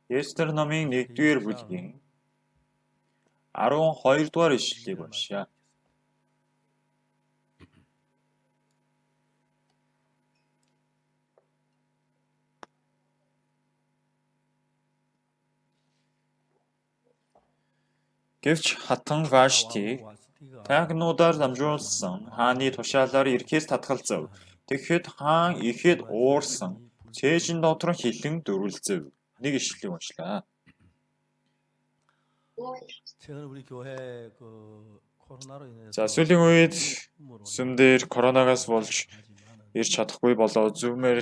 Естер номын 1-р бүлгийн 12-р ишлэлийг уншъя. Гэвч хатан Ваштийг тайгнуудаар дамжуулсан хааны тушаалаар ирэхээс татгалзав. Тэгэхэд хаан ихэд уурсан цээжин дотор хилэн дөрвөлзөв. Нэг ишлэлийг уншлаа. За сүүлийн үед сүмдэр коронавигаас болж ирж чадахгүй болоо зүүмээр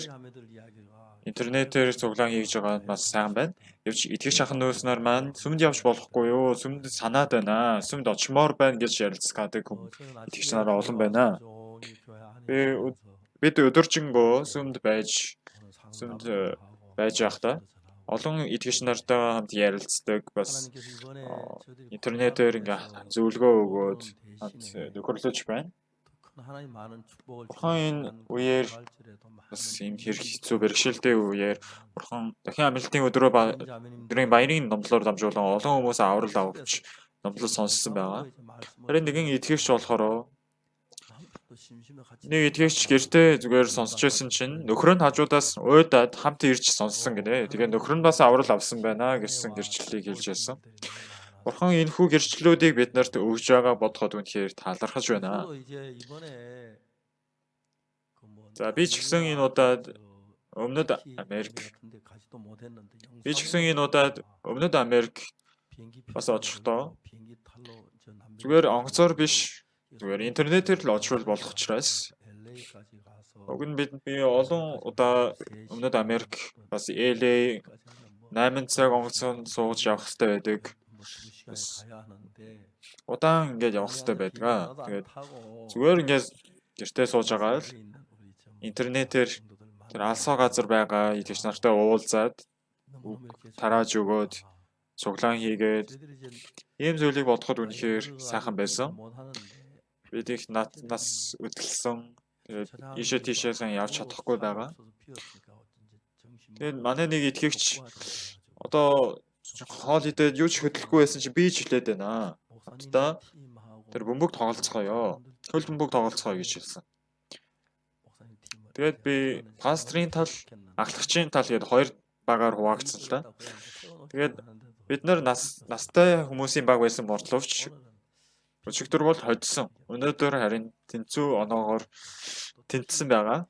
интернетээр цуглаан хийж байгаа нь бас сайн байна. Гэвч итгэж ахын нөөснөр маань сүмд явж болохгүй юу? Сүмд санаад байна. Сүмд очимоор байна гэж ярилцгадаг итгэж нараа олон байна. Бид өдөржингөө сүмд байж байхдаа олон итгэж нартай хамт ярилцдаг, бас интернетээр ингээ зөвлөгөө өгөөд хамт нөхөрлөж байна. Бурхан энэ үеэр бас энэ хэрэг хэцүү бэрхшээлтэй үеэр Бурхан дахин амралтын өдрийн баярын номлоор дамжуулан олон хүмүүс аврал авч номлол сонссон байгаа. Харин нэгэн итгэгч болохоор нэг итгэгч гэртээ зүгээр сонсч байсан чинь нөхөр нь хажуудаас уйдаад хамт ирж сонссон гинэ. Тэгээ нөхөр нь бас аврал авсан байна гэсэн гэрчлэлийг хэлж байсан. Бурхан энэ хүү гэрчлэлүүдийг биднэрт өгж байгаа бодоход үнэхээр талархаж байна. За би ч гэсэн энэ удаад Өмнөд Америк бас очихдоо зүгээр онгоцоор биш, зүгээр интернетээр л очвол болох учраас уг нь би олон удаа Өмнөд Америк бас LA 8 цаг онгоцоор сууж явах хэрэгтэй байдаг. Удаан ингээд явах хэрэгтэй байдаг. Тэгээд зүгээр ингээд гэртээ сууж байгаа л интернетээр тэр алсаа газар байгаа итгэж нартай уулзаад тарааж өгөөд цуглаан хийгээд ийм зүйлийг бодоход үнэхээр сайхан байсан. Бид их нас өдөлсөн. Тэгээд ийшээ тийшээ сайн явж чадахгүй байгаа. Тэгээд манай нэг итгэгч одоо хоол идээд юу ч хөдлөхгүй байсан чи би ч хэлээд байна. Хамтдаа тэр бөмбөг тоглолцгоё. Хөл бөмбөг тоглолцгоё гэж хэлсэн. Тэгээд би пастрын тал, ахлагчийн тал гээд хоёр багаар хуваагдсан л да. Тэгээд бид нар настай хүмүүсийн баг байсан боловч өчигдөр бол хоцсон. Өнөөдөр харин тэнцүү оноогоор тэнцсэн байгаа.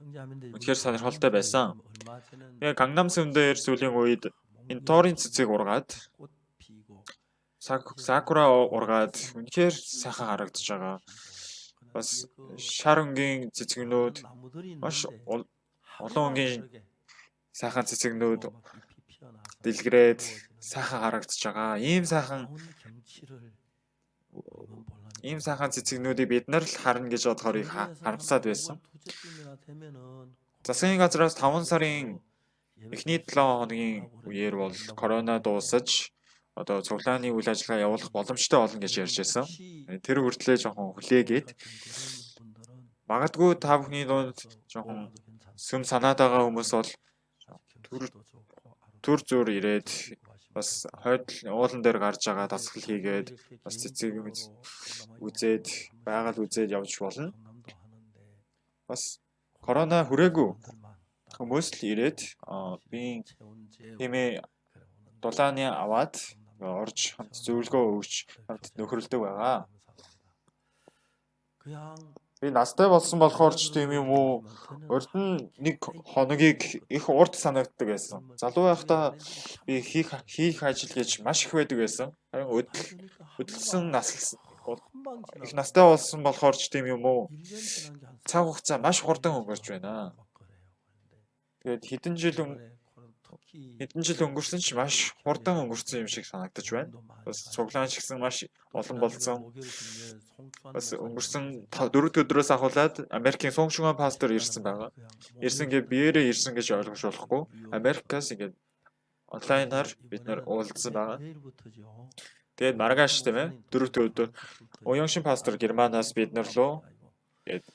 Үнэхээр сонирхолтой байсан. Тэгээ Гангнам сүмдэр сүүлийн үед энэ тоорын цэцэг ургаад сакура ургаад үнэхээр сайхан харагдаж байгаа. Бас шар өнгийн цэцгнүүд маш олон өнгийн сайхан цэцгнүүд дэлгэрээд сайхан харагдаж байгаа. Ийм сайхан цэцгнүүдийг бид нар л харна гэж бодохоор их харамсаад байсан. Засгийн газраас 5 сарын эхний 7 хоногийн үеэр бол корона дуусаж одоо цуглааны үйл ажиллагаа явуулах боломжтой болно гэж ярьж байсан. Тэр хүртлээр жоохон хүлээгээд магадгүй та бүхний дунд жоохон сүм санаад байгаа хүмүүс бол төр зур ирээд бас хойд уулан дээр гарч байгаа дасгал хийгээд бас цэцэг үзээд байгаль үзээд явж болно. Бас корона хүрээгүй хүмүүс л ирээд би тиймээ дулааны аваад орж хамт зөвлөгөө өгч хамт нөхөрлөдөг байгаа. Би настай болсон болохоор ч тийм юм уу урд нь нэг хоногийг их урт санагддаг байсан. Залуу байхдаа би хийх ажил гэж маш их байдаг байсан. Харин өдөлсөн их настай болсон болохоор ч тийм юм уу цаг хугацаа маш хурдан өнгөрч байна. Тэгээд хэдэн жил өнгөрсөн ч маш хурдан өнгөрсөн юм шиг санагдаж байна. Бас цуглаан ч гэсэн маш олон болсон. Бас өнгөрсөн 4 өдрөөс ахуулаад Америкийн Сунгшунган пастор ирсэн байгаа. Ирсэн гэ биеэрээ ирсэн гэж ойлгож болохгүй. Америкаас ингээд онлайнаар бид нар уулзсан байгаа. Тэгээд маргааш тийм ээ 4 өдөр Уяншин пастор Германаас бид нар руу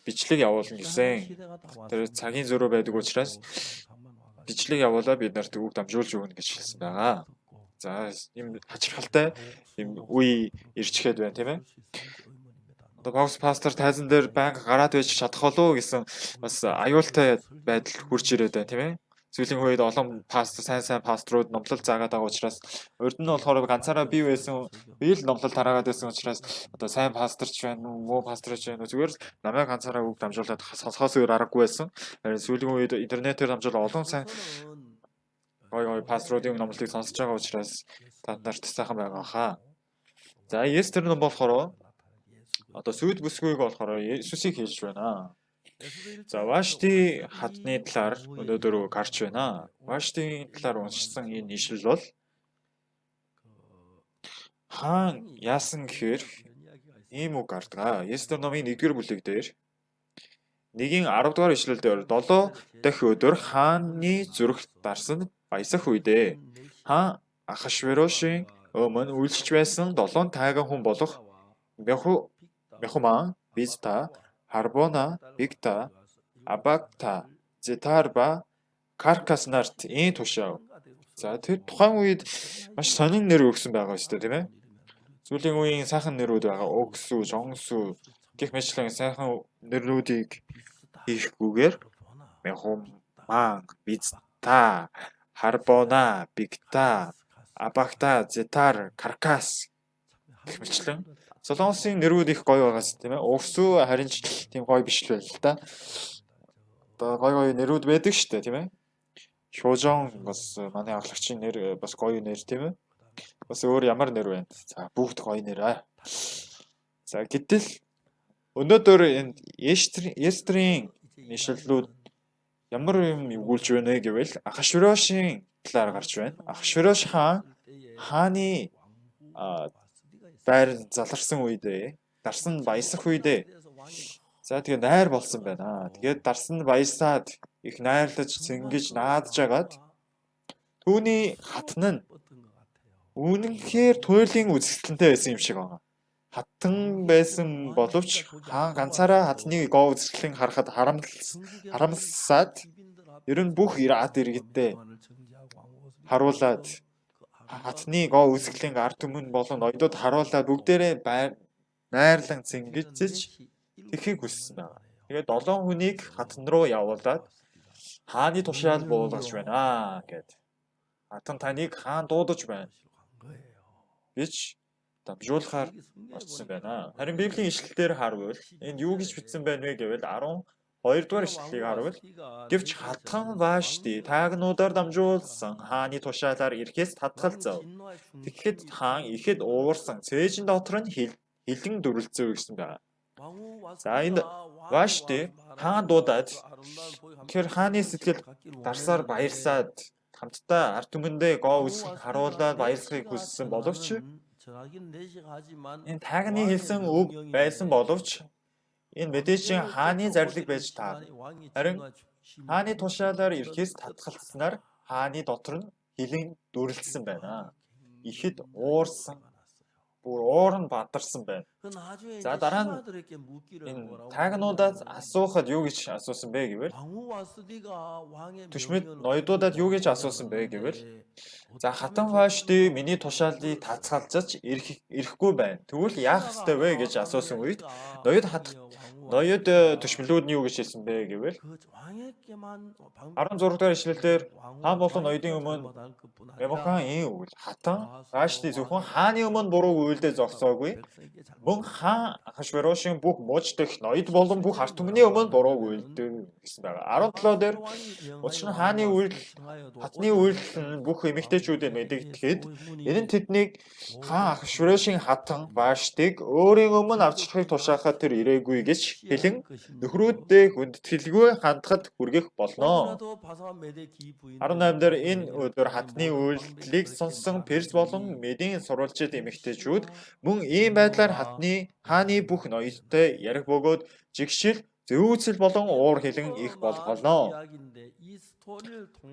бичлэг явуулна гэсэн. Тэр цагийн зөрүү байдаг учраас бичлэг явуулаа бид нарт үг дамжуулж өгнө гэж хэлсэн байгаа. За ийм хачирхалтай ийм үе ирчихэд байна тийм ээ. Одоо Бокс пастор тайзан дээр банк гараад байж чадах болов уу гэсэн бас аюултай байдал хурж ирээд байна тийм ээ. Сүүлийн үед олон пастор сайн пасторууд номлол заагаад байгаа учраас урд нь болохоор ганцаараа би л номлол тараагаад байсан учраас одоо сайн пасторч байна уу, муу пасторч байна уу зүгээр л намайг ганцаараа үг дамжуулаад сонсохоос өөр аргагүй байсан. Харин сүүлийн үед интернетээр дамжуулаад олон сайн гой пасторуудын номлолыг сонсож байгаа учраас та нарт сайхан байгаа хаа. За Естер ном болохоор одоо сүйд бүсгүйг болохоор Есүсийг хэлж байна. За Вашти хатны талаар өнөөдөр гарч байна. Ваштийн талаар уншсан энэ ишлэл бол хаан яасан гэхээр ийм үг гардаг. Естер номын 1-р бүлэг дээр 1-10 дугаар ишлэл дээр 7 дахь өдөр хааны зүрх дарсан баясах үедээ хаан Ахашверошийн өмнө үйлчж байсан 7 тайган хүн болох Мехуман, Бизта, Харбона, Бигта, Абагта, Зетарба, Каркас нарт ийм тушаав. За тэр тухайн үед маш сонин нэр өгсөн байгаа шүү дээ тийм ээ. Сүүлийн үеийн сайхан нэрүүд байгаа. Өгсү, Жонгсү гэх мэтлэн сайхан нэрнүүдийг хийхгүйгээр Мехуман, Бизта, Харбона, Бигта, Абагта, Зетар, Каркас гэх мэтлэн Солонгосын нэрүүд их гоё байгаас тийм ээ. Өгсү харин ч тийм гоё биш л байл л да. Одоо гоё нэрүүд байдаг шүү дээ тийм ээ. Шужон бас манай ахлагчийн нэр бас гоё нэр тийм ээ. Бас өөр ямар нэр байна. За бүгд гоё нэр аа. За гэтэл өнөөдөр энэ Естрийн ишлэлүүд ямар юм өгүүлж байна гэвэл Ахашверошийн талаар гарч байна. Ахашверош хааны байр заларсан үедээ, дарсан баясах үедээ. За тэгээ найр болсон байна. Тэгээд дарсан баясаад их найрлаж, цэнгэж, наадж агаад түүний хатан нь үнэнхээр туйлын үзэсгэлэнтэй байсан юм шиг байна. Хатан байсан боловч хаан ганцаараа хатны гоо үзэсгэлэн харахад харамсаад ер нь бүх иргэдтэй харуулад хатны гоо үзэсгэлэн ард түмэн болон ноёдод харуулаад бүгдээрээ найрлан цэнгэж тэхийг хүссэн байна. Тэгээд 7 хүнийг хатан руу явуулаад хааны тушаал буулгаж байна гэд. Хатан таныг хаан дуудаж байна гэж дамжуулахаар очсон байна. Харин Библийн ишлэлээр харвал энд юу гэж бичсэн байна вэ гэвэл 12 дугаар ишлэлийг харвал гэвч хатан Вашти таагнуудаар дамжуулсан хааны тушаалаар ирэхээс татгалзав. Тэгэхэд хаан ихэд уурсан цээжин дотор нь хилэн дүрлцэв гэсэн байна. За энэ Вашти хаан дуудаад тэр хааны сэтгэл дарсаар баярсаад хамтдаа ард түмэндээ гоо үсэг харуулаад баярсахыг хүссэн боловч энэ таагны хэлсэн үг байсан боловч энэ мэдээжийн хааны зарлиг байж таа. Харин хааны тушаалаар ирэхээс татгалцснаар хааны дотор нь хилэн дүрлэлсэн байна. Ихэд уурсан, бүр уур нь бадарсан байна. За дараа нь энэ таагнуудаас асуухад юу гэж асуусан бэ гэвэл түшмэд ноёдуудад юу гэж асуусан бэ гэвэл за хатан Вашти миний тушаалыг тацгалзаж ирэхгүй байна. Тэгвэл яах ёстой вэ гэж асуусан үед ноёд түшмэлүүд нь юу гэж хэлсэн бэ гэвэл 16 дахь ишлэлээр хаан болон ноёдын өмнө Мемукан ийм үгэл хатан Вашти зөвхөн хааны өмнө буруу үйлдэл зогсоогүй мөн хаан Ахашверошийн бүх мууч дэх ноёд болон бүх ард түмний өмнө буруу үйлдэл гэсэн байгаа. 17 дээр учир нь хааны хатны үйлдэл нь бүх эмэгтэйчүүдэд мэдэгдэхэд энэ нь тэднийг хаан Ахашверошийн хатан Ваштиг өөрийн өмнө авчрахыг тушаахад тэр ирээгүй гэж хэлэн нөхрүүддээ хүндэтгэлгүй хандахад хүргэх болно. 18 дээр энэ өдөр хатны үйлдэлийг сонсон Перс болон Медийн сурвалжид эмэгтэйчүүд мөн ийм байдлаар хааны бүх ноёдтой ярих бөгөөд жигшил зөөцөл болон уур хилэн их болох болно.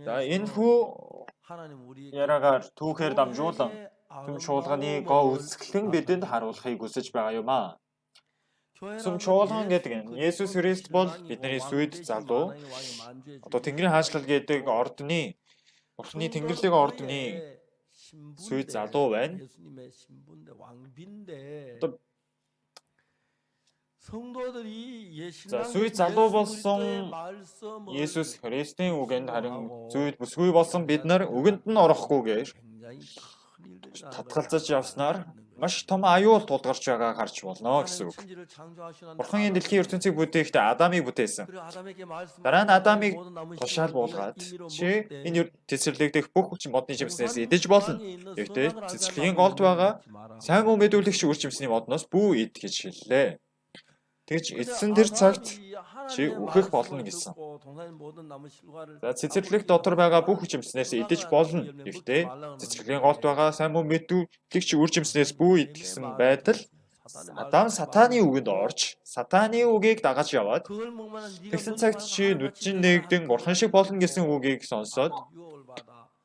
За энэ хүү яриагаар түүхээр дамжуулан түн шуулганы гоо үзэсгэлэн бидэнд харуулахыг хүсэж байгаа юм аа. Сүм чуулган гэдэг нь Есүс Христ бол бидний сүйд залуу. Одоо Тэнгэрийн хаанчлал гэдэг ордны Бурхны Тэнгэрлэг ордны сүйд залуу байна. Одоо сүйд залуу болсон Есүс Христийн үгэнд харин сүйд бүсгүй болсон бид нар үгэнд нь орохгүйгээр татгалзаж явснаар маш том аюул тулгарч байгааг харж болно гэсэн үг. Бурхан энэ дэлхийн ертөнцийг бүтээхдээ Адамыг бүтээсэн. Дараа нь Адамыг тушаал буулгаад чи энэ цэцэрлэгдэх бүх модны жимснээс идэж болно. Гэхдээ цэцэрлэгийн голд байгаа сайн муу мэдүүлэгч үр жимсний модноос бүү ид гэж хэллээ. Тэгж эзэн тэр цагт чи үхэх болно гэсэн. За цэцэрлэг дотор байгаа бүх жимснээс идэж болно. Гэхдээ цэцэрлэгийн голд байгаа сайн муу мэдүүлэгч үр жимснээс бүү ид гэсэн байдал Адам сатааны үгэнд орж сатааны үгийг дагаж яваад тэгсэн цагт чи нүдчин нэгдэн бурхан шиг болно гэсэн үгийг сонсоод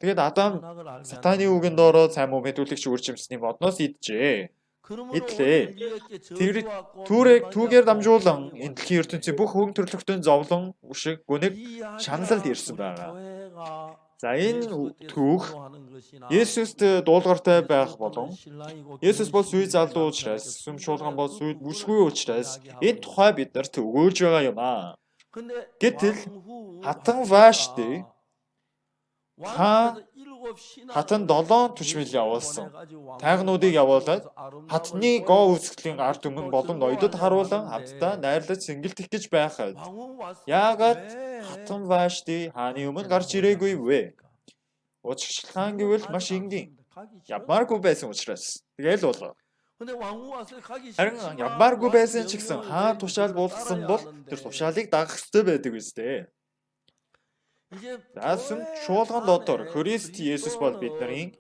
тэгээд Адам сатааны үгэнд ороод сайн муу мэдүүлэгч үр жимсний модноос иджээ. Идлээ. Түүгээр дамжуулан энэ дэлхийн ертөнцийн бүх хүн төрлөختөн зовлон шиг гүнэг шаналлд ирсэн байгаа. За энэ түүх Есүст дуулууртай байх болон Есүс бол сүйд залуу учраас сүм чуулган бол сүйд бүсгүй учраас энэ тухай биднэрт өгүүлж байгаа юм аа. Гэтэл хатан Вашти хатан 7 түшмэл явуулсан. Тайгнуудыг явуулаад хатны гоо үүсгэлийн ард түмэн болон ноёдод харуулan хамтдаа найрлаж сэнгэлдэх гэж байхад яагаад хатан Вашти хааны өмнө гарч ирээгүй вэ? Учирчилгаан гэвэл маш энгийн. Явмааргүй байсан учраас. Тэгэл болоо. Харин явмааргүй байсан ч гэсэн хаан тушаал буулгасан бол тэр тушаалыг дагах ёстой байдаг үстэй. За сүм чуулган дотор Христ Есүс бол бидний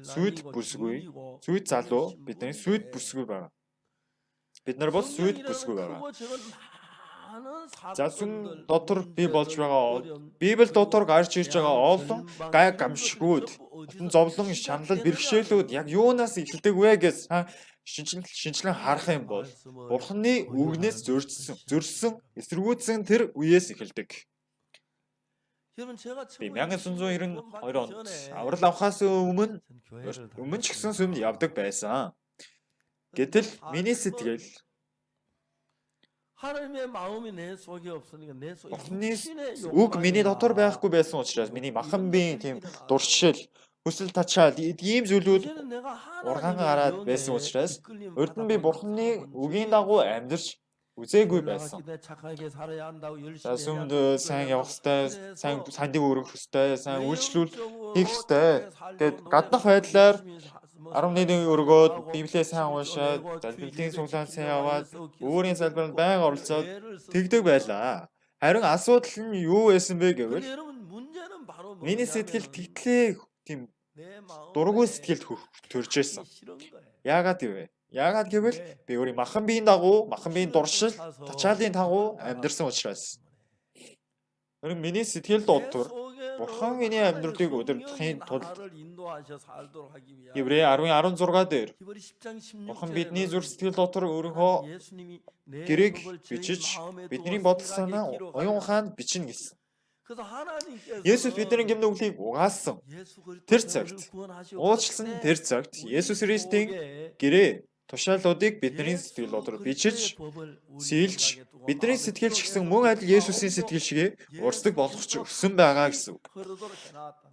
сүйд бүсгүй, сүйд залуу, бидний сүйд бүсгүй байна. Бид нар бол сүйд бүсгүй байна. За сүм дотор би болж байгаа Библи дотор гарч ирж байгаа олон гай гамшигуд, зовлон, шаналл, бэрхшээлүүд яг юунаас эхэлдэг вэ гэж шинжлэн харах юм бол Бурханы үгнээс зөрсөн, эсэргүүцсэн тэр үеэс эхэлдэг. Би 1992 онд аврал авахаас өмнө ч гэсэн сүмд явдаг байсан. Гэтэл миний сэтгэл Бурханы үг миний дотор байхгүй байсан учраас миний махан биеийн тийм дуршил, хүсэл тачаал ийм зүйлүүд ургаан гараад байсан учраас урд нь би Бурханы үгийн дагуу амьдарч үзээгүй байсан. За сүмд сайн явах ёстой, сайн сандыг өргөх ёстой, сайн үйлчлүүл хийх ёстой. Гэт гаднах байдлаар 11 өргөөд Библийг сайн уншаад, залбирлын суглаан сайн яваад, өөрийн залбиралд байнга оролцоод тэгдэг байлаа. Харин асуудал нь юу байсан бэ гэвэл миний сэтгэл тэгтлээ тийм дургүй сэтгэлд төрж байсан. Яагаад гэвэл би өөрийн махан биеийн дагуу, махан биеийн дуршил, тачаалын дагуу амьдарсан учраас. Харин миний сэтгэл дотор Бурхан миний амьдралыг удирдахын тулд Еврей 10:16 дээр Бурхан бидний зүрх сэтгэл дотор өөрийнхөө гэрээг бичиж бидний бодол санаа оюун ухаанд бичнэ гэсэн. Есүс бидний гэмн үглийг угаасан. Тэр цагт уучлсан тэр цагт Есүс Христийн гэрээ тушаалуудыг бидний сэтгэл дотор бичиж, сийлж, бидний сэтгэл ч гэсэн мөн адил Есүсийн сэтгэл шигээ урсдаг болгож өгсөн байгаа гэсэн үг.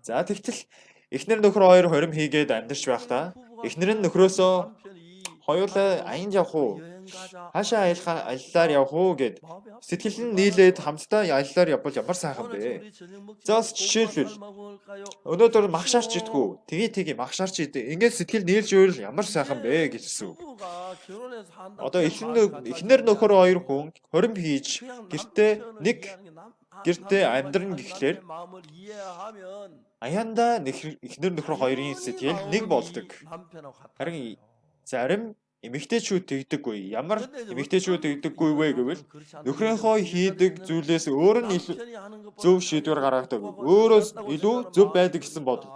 За тэгтэл эхнэр нөхөр хоёр хорим хийгээд амьдарч байхдаа эхнэр нь нөхрөөсөө хоёулаа аянд явах уу? Хаашаа аяллаар явах уу гэд сэтгэл нь нийлээд хамтдаа аяллаар явбал ямар сайхан бэ? За бас жишээлбэл өнөөдөр магшаарч идэггүй. Тэгээ магшаарч идэ. Ингээд сэтгэл нийлж ивэл ямар сайхан бэ гэсэн үг. Одоо эхнэр нөхөр хоёр хүн хорим хийж гэртээ амьдран гэхлээр аяндаа эхнэр нөхөр хоёрын сэтгэл нэг болдог. Харин зарим эмэгтэйчүүд тэгдэггүй. Ямар эмэгтэйчүүд тэгдэггүй вэ гэвэл нөхрийнхөө хийдэг зүйлээс өөр нь илүү зөв шийдвэр гаргадаг. Өөрөөс илүү зөв байдаг гэсэн бод.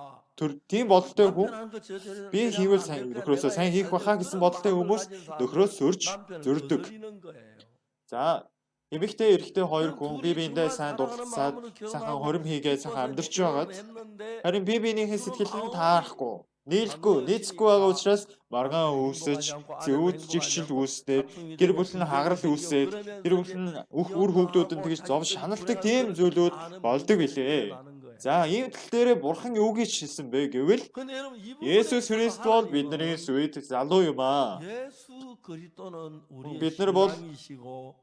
тийм бодолтой хүн 남편 하는 거 저 би 저리 хийвэл 하면 안 될 거야. нөхрөөсөө 내가 сайн 해야 хийх 돼. байхаа гэсэн 그런 бодолтой 마음을 хүмүүс 가진 нөхрөөс 사람은 сөрж 남편을 зөрдөг. 거스리는 거예요. За эмэгтэй эрэгтэй хоёр 그럼 хүн бие 둘이 биендээ 정말 сайн 사랑하는 дурлалцаад 마음으로 сайхан 결혼하고 хорим хийгээд сайхан 기뻐서 амьдарч 결혼을 байгаад 했는데 харин бие биенийхээ 서로 сэтгэл нь 마음을 таарахгүй, нийлэхгүй, нийцэхгүй 나누시니까 байгаа учраас маргаан 남편이 үүсэж, 행복하지 않고 아내도 зэвүүд 행복하지 жигшил 않고 үүсдэг, 다툼이 гэр 되고 бүл нь 분쟁이 хагарал 생기고 үүсээд, 그러면서 гэр бүл 이제 нь үр хүүхдүүд нь 연마하고 тэгж зов 자기들이 шаналдаг 불행한 тийм 그런 зүйлүүд 아는 болдог 문제들이 билээ. 일어나는 거예요. За ийм тал дээр бурхан юу гэж хэлсэн бэ гэвэл 근데 여러분 이 부분에 Есүс 있어서 Христ бол бидний 하나님은 сүйд залуу юм аа. 예수 그리스도는 우리의 бид нар бол 신랑이시고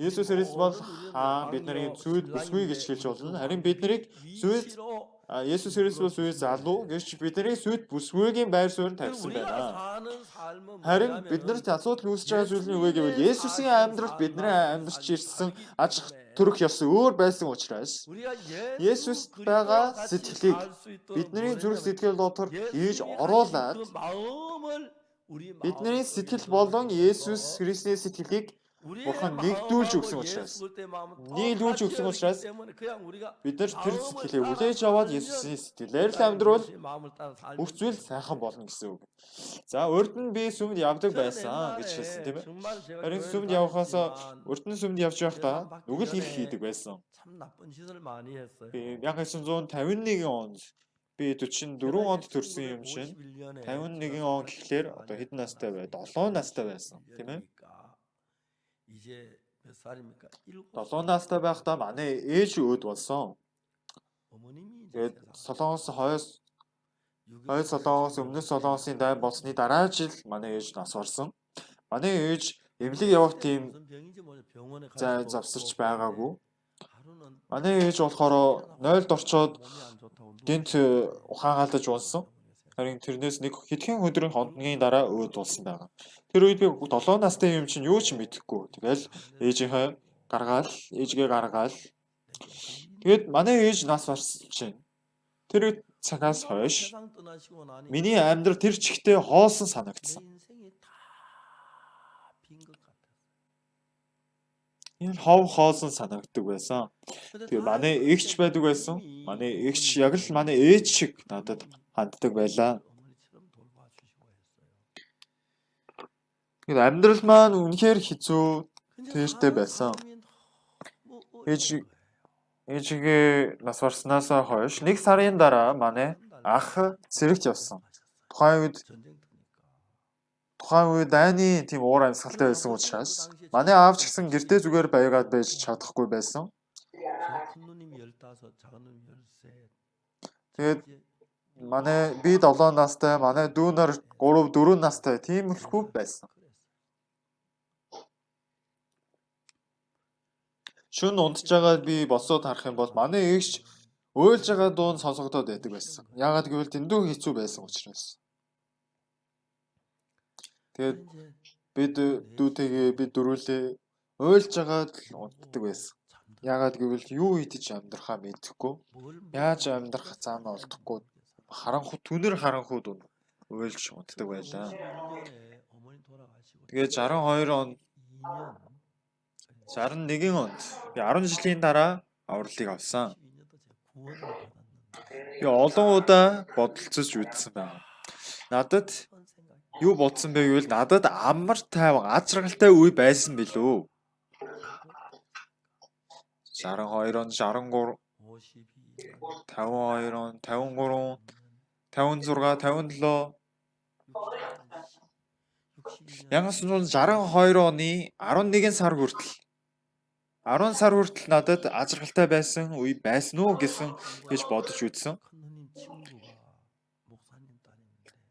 Есүс Христ бол 모든 우리는 бидний 왕이요 сүйд бүсгүй гэж хэлж 신랑인데 болно. 그 Харин бид нарыг сүйд 위치로 Есүс Христ бол сүйд залуу гэж бидний сүйд бүсгүйгийн байр суурь тавьсан 우리가 байна. 사는 삶은 Харин биднэрт 뭐냐면은 асуудал үүсэж байгаа зүйл нь юу вэ гэвэл Есүсийн амьдрал бидний амьдрч ирсэн аж 때문에 төрөх ёс өөр байсан учраас 우리가 예수스 예수 байгаа 그리스도와 같이 сэтгэлийг 살 수 있도록 бидний зүрх 뭐냐면 сэтгэл дотор хийж 예수님이 가지신 оруулаад 그 마음을 우리 бидний 마음속에 сэтгэл болон Есүс 넣어서 Христийн сэтгэлийг 우리의 Бурхан нэгдүүлж өгсөн 마음하고 учраас 예수 그리스도의 마음은 нийлүүлж 똑같이 өгсөн 열리기 учраас 때문에 그냥 우리가 бид нар тэр 마음을 сэтгэлээ 따라 үлээж аваад 살면 Есүсийн сэтгэлээр л амьдрал 예수의 마음을 따라 살면 бүх зүйл 돼요. сайхан болно гэсэн үг. За урд нь би сүмд явдаг 저는 байсан гэж хэлсэн тийм 옛날에 ээ. 정말 제가 Харин 교회를 сүмд явхаасаа 다녔지만 урд нь сүмд явж байхдаа 받기 нүгэл их 전에 хийдэг байсан. 참 나쁜 짓을 많이 했어요. Би 1951 онд би 44 онд төрсэн юм чинь 51 он гэхлээр одоо хэдэн настай вэ? 7 настай байсан тийм ээ. 이제 몇 살입니까? 7 настай байхдаа манай ээж өөд болсон. 어머님이 Тэгээд хойд солонгос өмнөд солонгосын дайн болсны дараа жил манай ээж нас орсон. Манай ээж эмнэлэг явах тийм завсарч байгаагүй. Манай ээж болохоор 0-д орчоод гинт ухаан алдаж унсан. Харин тэрнээс нэг хэдхэн өдрийн хоногийн дараа өөд болсон байгаа. Тэр үед би 7 настай юм чинь юу ч мэдэхгүй. Тэгэл ээжигээ гаргаал. Тэгээд манай ээж нас барсан чинь тэр цагаас хойш миний амьдрал тэр чигтээ хоосон санагдсан. Энэ хоосон санагддаг байсан. Тэгээ манай эгч байдаг байсан. Манай эгч яг л манай ээж шиг надад ханддаг байлаа. Тэгээд амьдрал маань үнэхээр хэцүү тэртэй байсан. Ээжигээ нас барснаасаа хойш 1 сарын дараа манай ах цэрэгт явсан. Тухайн үед дайны тийм уур амьсгалтай байсан учраас манай аав ч гэсэн гэртээ зүгээр байгаад байж чадахгүй байсан. Тэгээд би 7 настай, манай дүү нар 3, 4 настай тиймэрхүү байсан. Шүн унтж байгаад би босоод харах юм бол манай эгч уйлж байгаа дуун сонсогдоод байдаг байсан. Яагаад гэвэл дэндүү хэцүү байсан учраас. Тэгээд бид дөрүүлээ уйлж байгаад л унтдаг байсан. Яагаад гэвэл юу идэж амьдрахаа мэдэхгүй, яаж амьдрах цаанаа олдохгүй түнэр харанхууд уйлж унтдаг байлаа. Тэгээд 61 онд би 10 жилийн дараа авралыг авсан. Би олон удаа бодолцож үзсэн байна. Надад юу бодсон бэ гэвэл надад амар тайван ачргалтай үе байсан билүү. 62 он, 63, 52 он, 53, 56, 57 1962 оны 11 сар хүртэл 10 сар хүртэл надад ачргалтай байсан үе байсан уу гэсэн гэж бодож үзсэн.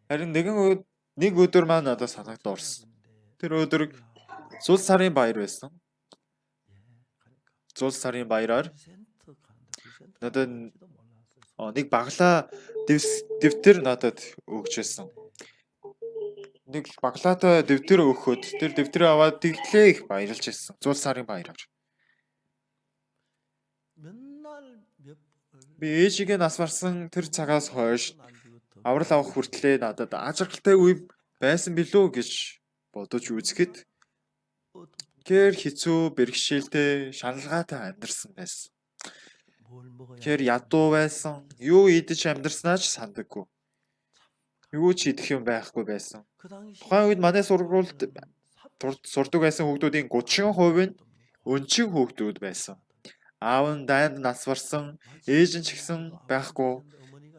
Харин нэг өдөр маань надад санагд орсон. Тэр өдөр Зул сарын баяр байсан. Зул сарын баяраар надад нэг баглаа дэвтэр надад өгчээсэн. Нэг баглаатай дэвтэр өгөхөд тэр дэвтрээ аваад тэглээ их баярлж ирсэн. Зул сарын баяраар. Би ээжигээ нас барсан тэр цагаас хойш аврал авах хүртлээр надад ачргалтай үе байсан билүү гэж бодож үзэхэд гэр хэцүү бэрхшээлтэй шаналгаатай амьдарсан байсан. Тэгэхээр ядуу байсан. Юу идэж амьдрснаа ч сандаггүй. Юу ч идэх юм байхгүй байсан. Тухайн үед манай сургуульд сурдаг байсан хүүхдүүдийн 30% нь өнчин хүүхдүүд байсан. Аав нь дайнд нас барсан, ээж нь ч гэсэн байхгүй.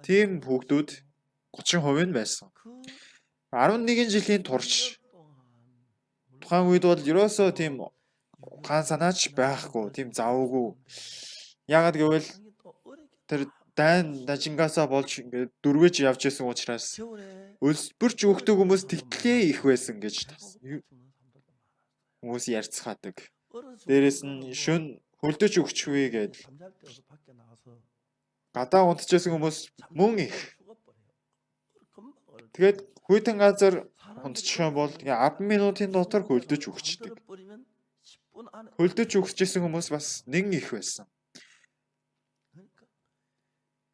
Тийм хүүхдүүд 30% нь байсан. 11 жилийн турш тухайн үед бол ерөөсөө тийм ухаан санаач байхгүй, тийм завгүй. Яагаад гэвэл тэр дайн дажингаасаа болж ингээд дөрвөж явж исэн учраас өлсбөрч өгдөг хүмүүс тэгтлээ их байсан гэж хүмүүс ярьцгаадаг. Дээрэс нь шөн хөлдөж өгчвээ гэд гадаа унтчихсан хүмүүс мөн их. Тэгээд хүйтэн газар унтчих юм бол 10 минутын дотор хөлдөж өгчдөг. Хөлдөж өгчсэн хүмүүс бас нэг их байсан.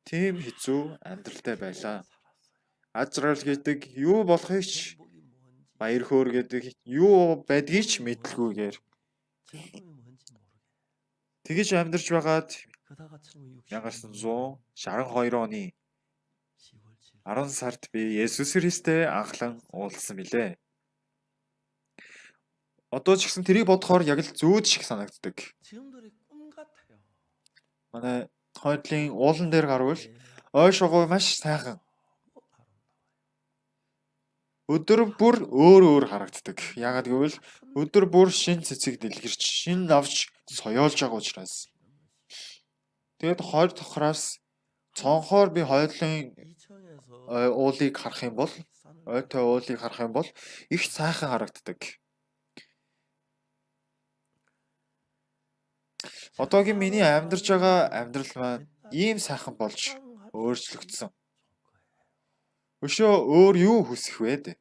Тийм хэцүү амьдралтай байлаа. Ажрал гэдэг юу болохыг ч баяр хөөр гэдэг юу байдгийг ч мэдлгүйгээр тэгэж амьдарч байгаад 1962 оны 10 сард би Есүс Христтэй анхлан уулзсан билээ. Одоо ч гэсэн тэрийг бодохоор яг л зүүд шиг санагддаг. Манай хойдлын уулан дээр гарвал ойшоогоо маш сайхан. Өдөр бүр өөр харагддаг. Яагаад гэвэл өдөр бүр шин цэцэг дэлгэрч, шин навч соёолж байгаа учраас. Тэгээд хойд тохроос цонхоор би хойдлын уулыг харах юм бол, ойтой уулыг харах юм бол их сайхан харагддаг. Одоогийн миний амьдарч байгаа амьдрал маань ийм сайхан болж өөрчлөгдсөн. Өшөө өөр юу хүсэх вэ?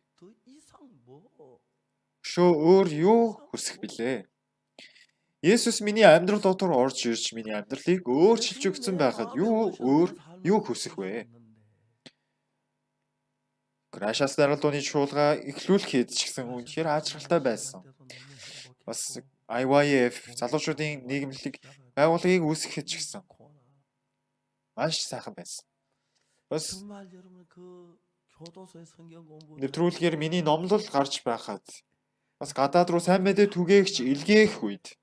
Өшөө өөр юу хүсэх билээ? Есүс миний амьдрал дотор орж ирж миний амьдралыг өөрчилж өгсөн байхад юу хүсэх вэ? Крашас даралдууны чуулга эхлүүлэхэд ч гэсэн үнэхээр аажралтай байсан. Бас IYF залуучуудын нийгэмлэг байгууллагыг үүсгэхэд ч гэсэн маш сайхан байсан. Бас нэвтрүүлгээр миний номлол гарч байхад бас гадаад руу сайн мэдээ түгээгч илгээх үед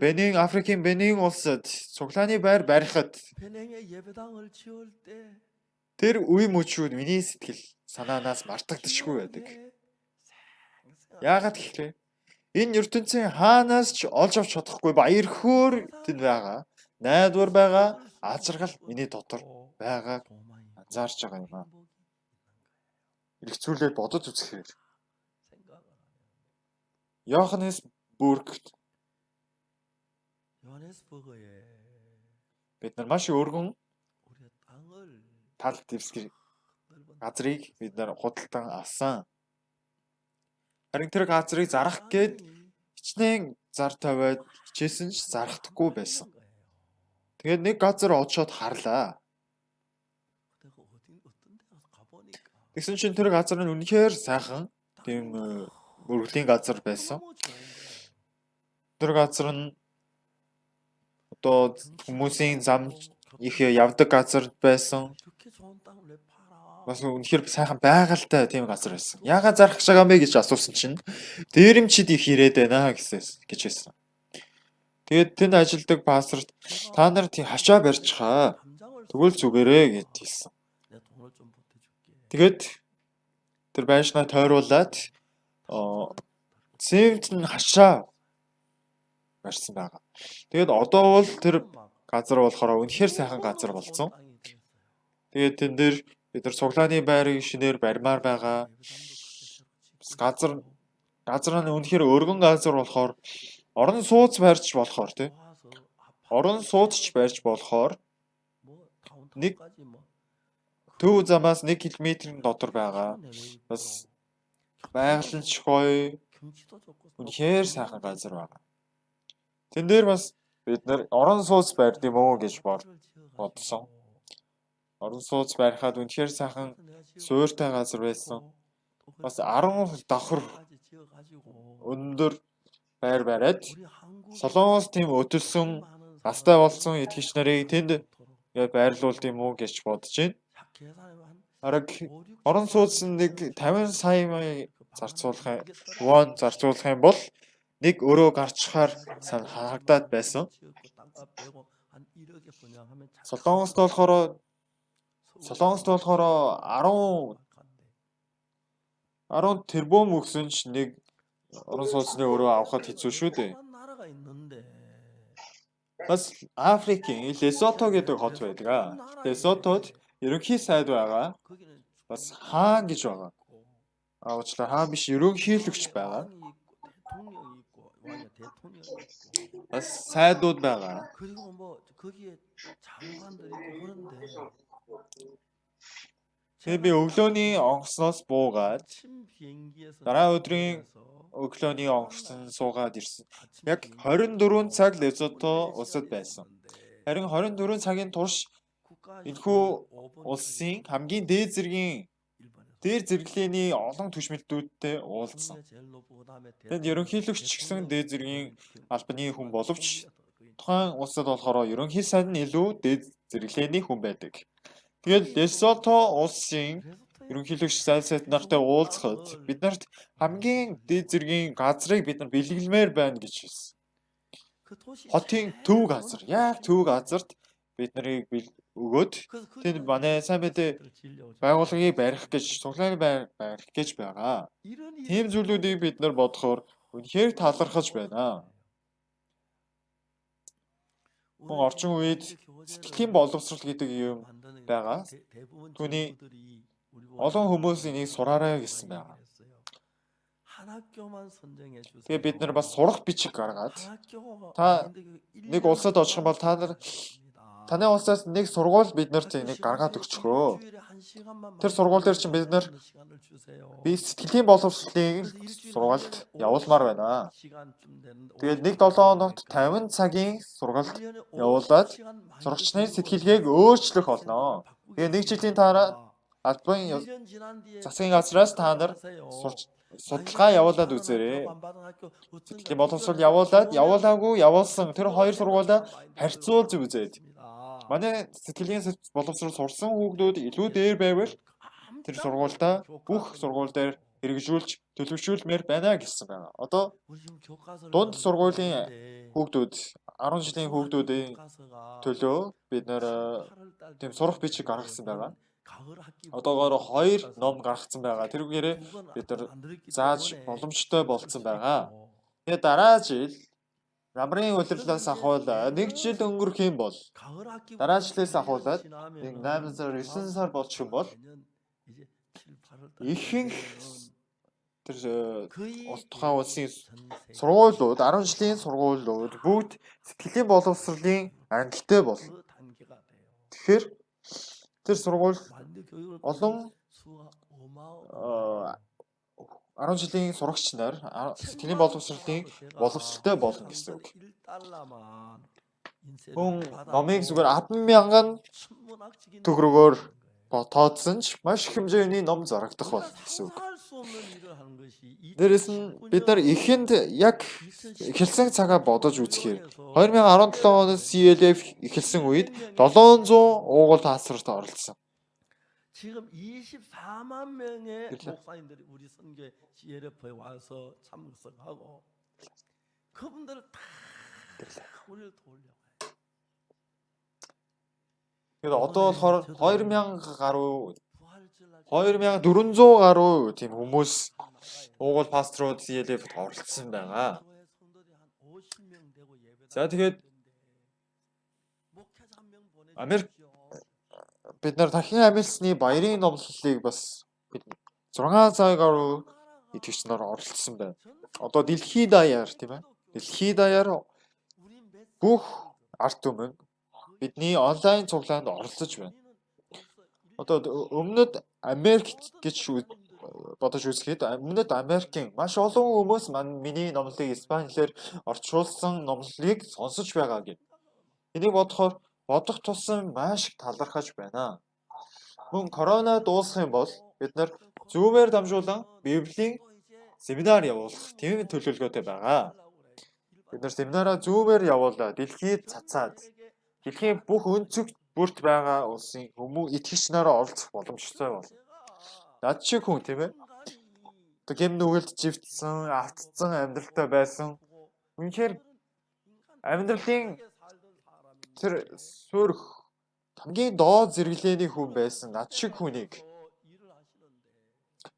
Бенин Африкийн Бенин улсад цуглааны байр барихад тэр үе мөчүүд миний сэтгэл санаанаас мартагдчихгүй байдаг. Яагаад гэвэл энэ ертөнцийн хаанаас ч олж авч чадахгүй баяр хөөр тэнд байгаа. Найдвар байгаа, ажиргал миний дотор байгааг анзаарч байгаа юм аа. Илгцүүлээд бодож үзэхээр Йоханнесбургт бид нар маш өргөн тал дэвсгэр газрыг бид нар худалдан авсан. Харин тэр газрыг зарах гээд хичнээн зар тавиад хичээсэн ч зархдаггүй байсан. Тэгээд нэг газар очиод харлаа. Тэгсэн чинь тэр газар нь үнэхээр сайхан тийм мөргөлийн газар байсан. Тэр газар нь одоо хүмүүсийн зам их явдаг газар байсан. Бас үнэхээр сайхан байгальтай тийм газар байсан. Яагаад зарах гэж байгаа юм бэ гэж асуусан чинь дээрэмчид их ирээд байна гэж хэлсэн. Тэгээд тэнд ажилладаг пасторт та нар тийм хашаа барьчихаа. Тэгвэл зүгээрээ гэж хэлсэн. Тэгээд тэр байшнаа тойруулаад цемент нь хашаа барьсан байгаа. Тэгээд одоо бол тэр газар болохоор үнэхээр сайхан газар болсон. Тэгээд тэн дээр бид нар цуглааны байрыг шинээр барьмаар байгаа. Газар нь үнэхээр өргөн газар болохоор орон сууц барьж болохоор тий. Орон суудч барьж болохоор нэг төв замаас 1 км-ийн дотор байгаа. Бас байгалийн гоё үнэхээр сайхан газар байгаа. Тэн дээр бас бид нар орон сууц барьд юм уу гэж бодсон. Орон сууц барихад үнэхээр сайхан суурьтай газар байсан. Бас 10 давхар өндөр байр бариад солонгос тийм өтөлсөн настай болсон итгэгч нарыг тэнд байрлуулд юм уу гэж бодож байна. Араг орон сууцсан нэг 50 сая вон зарцуулах юм бол нэг өрөө гарчхаар сайн харагдаад байсан. Солонгост болохоор 10 тэрбум өгсөн ч нэг орон сууцны өрөө авахд хэцүү шүү дээ. Бас Африкийн Лесото гэдэг хот байдаг. Лесотод ерөнхий сайд байгаа. Бас хаан гэж байгаа. Уучлаарай, хаан биш, ерөнхийлөгч байгаа. Бас сайдууд байгаа. Тэгээ би өглөөний онгоцноос буугаад дараа өдрийн өглөөний онгоцон суугаад ирсэн. Яг 24 цаг Лесото улсад байсан. Харин 24 цагийн турш энэхүү улсын хамгийн дээд зэргийн зэрэглэлийн олон түшмэлтүүдтэй уулзсан. Тэнд ерөнхийлөгч гэсэн дээд зэргийн албаны хүн боловч тухайн улсад болохоор ерөнхий сайд нь илүү дээд зэрэглэлийн хүн байдаг. Тэгээд Лесото улсын ерөнхийлөгч сайд нартай уулзахад биднэрт хамгийн дээд зэргийн газрыг бид нар бэлгэлмээр байна гэж хэлсэн. Хотын төв газар, яг төв газарт бид нарыг өгөөд тэнд манай сайн мэдээ байгууллагыг барих гэж цуглааны барих гэж байгаа. Тийм зүйлүүдийг бид нар бодохоор үнэхээр талархаж байна. Мөн орчин үед сэтгэлийн боловсрол гэдэг юм байгаа. Түүний олон хүмүүс энийг сураарай гэсэн байна. Тэгээ бид нар бас сурах бичиг гаргаад та нэг улсад очих юм бол таны улсаас нэг сургууль биднэрт нэг гаргаад өгчихөө. Тэр сургууль дээр чинь бид нар сэтгэлийн боловсролын сургаалт явуулмаар байна. Тэгээд нэг 7 хоногт 50 цагийн сургаалт явуулаад сурагчны сэтгэлгээг өөрчлөх болно. Тэгээд нэг жилийн дараа албан засгийн газраас та нар судалгаа явуулаад үзээрэй. Сэтгэлийн боловсрол явуулаагүй явуулсан тэр хоёр сургуулаа харьцуулж үзээд. Манай сэтгэлийн боловсрол сурсан хүүхдүүд илүү дээр байвал тэр сургуультай бүх сургууль дээр хэрэгжүүлж төлөвшүүлмээр байна гэсэн байна. Одоо дунд сургуулийн хүүхдүүд 10 жилийн хүүхдүүдийн төлөө бид нэр тийм сурах бичиг гаргасан байгаа. Одоогоор 2 ном гаргацсан байгаа. Тэрүүгээрээ бид нар зааж боломжтой болцсон байгаа. Тэгээ дараа жил намрын улирлаас ахуулаад 1 жил өнгөрөх юм бол дараа жилээс ахуулаад 8 сар 9 сар болчих юм бол ихэнх тэр тухайн улсын сургуулиуд 10 жилийн сургуулиуд бүгд сэтгэлийн боловсролын ангитай болно. Тэгэхээр тэр сургууль олон 10 жилийн сурагч нар сэтгэлийн боловсролын боловсролтой болно гэсэн үг. Хүн номыг зүгээр 10,000 төгрөгөөр тооцсон ч маш их хэмжээний ном зарагдах болно гэсэн үг. Дээрээс нь бид нар эхэнд яг эхэлсэн цагаа бодож үзэхээр 2017 оноос CLF эхэлсэн үед 700 уугуул таасралт оролцсон. 지금 24만 명의 목사님들이 우리 선교회 CLF에 와서 참석하고 그분들을 다 우리를 도우려고 해요. 그래서 одоо болохоор 2400 гаруй тийм хүмүүс уугуул пасторууд CLF-д оролцсон байгаа. За тэгээд Америк бид нар дахин амилсны баярын номлолыг бас бид 6 сая гаруй итгэгч нар оролцсон байна. Одоо дэлхийд даяар тийм ээ. Дэлхийд даяар бүх ард түмэн бидний онлайн цуглаанд оролцож байна. Одоо өмнөд Америк гэж бодож үзэхэд өмнөд Америкийн маш олон хүмүүс миний номлолыг испанилаар орчуулсан номлолыг сонсож байгаа гэв. Энийг бодох тусам маш их талархаж байна. Мөн корона дуусах юм бол бид нар Zoom-ээр дамжуулан Библийн семинар явуулах тийм төлөвлөгөөтэй байгаа. Бид нар семинараа зүүмээр явуулаа. Дэлхийд цацаад дэлхийн бүх өнцөг бүрт байгаа улсын хүмүүс итгэгч нараа оролцох боломжтой бол. Над шиг хүн тийм ээ. Тэг юм нүгэлд живцсэн, автцсан амьдралтай байсан. Үнэхээр амьдралын тэр сүрх хамгийн доод зэрэглэлийн хүн байсан над шиг хүнийг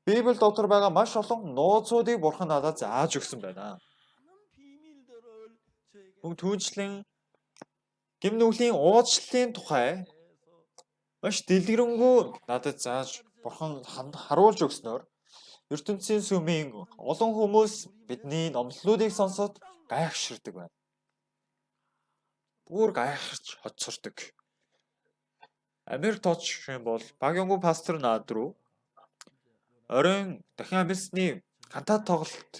Библи дотор байгаа маш олон нууцуудыг Бурхан надад зааж өгсөн байна. Мөн түүнчлэн гэм нүглийн уучлалын тухай маш дэлгэрэнгүй надад зааж Бурхан харуулж өгснөөр ертөнцийн сүмийн олон хүмүүс бидний номлолуудыг сонсоод гайхширдаг байна. Бүр гайхаж хоцордог. Америкт очих юм бол Багянгүй пастор наад руу оройн дахин амьсны кантат тоглолт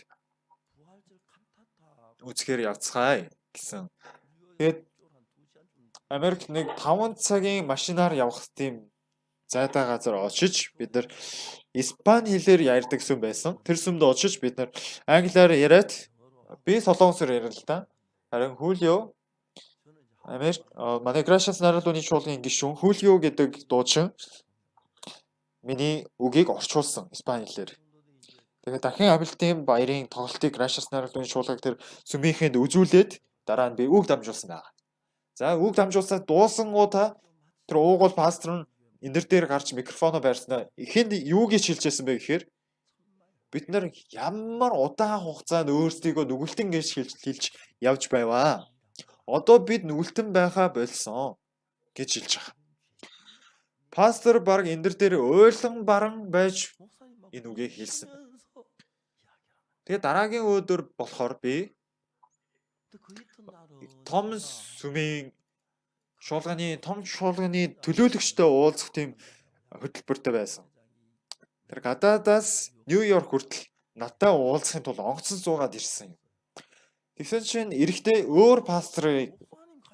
үзэхээр явцгаая гэсэн. Тэгээд Америкт нэг 5 цагийн машинаар явах тийм зайтай газар очиж бид нар Испани хэлээр ярьдаг сүм байсан. Тэр сүмд очиж бид нар англиар яриад би солонгосоор ярил л да. Харин Хулио Америк манай Gracias Naraluni чуулгын гишүүн Хулио гэдэг дуучин миний үгийг орчуулсан Испани хэлээр. Тэгээд дахин Абилтын баярын тоглолтыг Gracias Naraluni чуулгаг тэр сүмийнхэнд үзүүлээд дараа нь би үг дамжуулсан байна. За үг дамжуулсаад дуусангуудаа тэр уугуул пастор нь энэ дээр гарч микрофоноо байрснаа ихэнд юу гэж хэлжсэн бэ гэхээр бид нар ямар удаан хугацаанд өөрсдийгөө нүгэлтэн гэж хэлж явж байваа. Одоо бид нүгэлтэн байхаа болсон гэж хэлж байгаа. Пастор баг энэ дээр ойлон баран байж энэ үгийг хэлсэн. Тэгээд дараагийн өдөр болохоор би том сүмийн том шуулганы төлөөлөгчтэй уулзах тийм хөтөлбөртэй байсан. Тэр гадаадаас Нью-Йорк хүртэл надтай уулзахын тулд онгоцон зуугаад ирсэн юм. Тэгсэн чинь эрэхтэй өөр пасторыг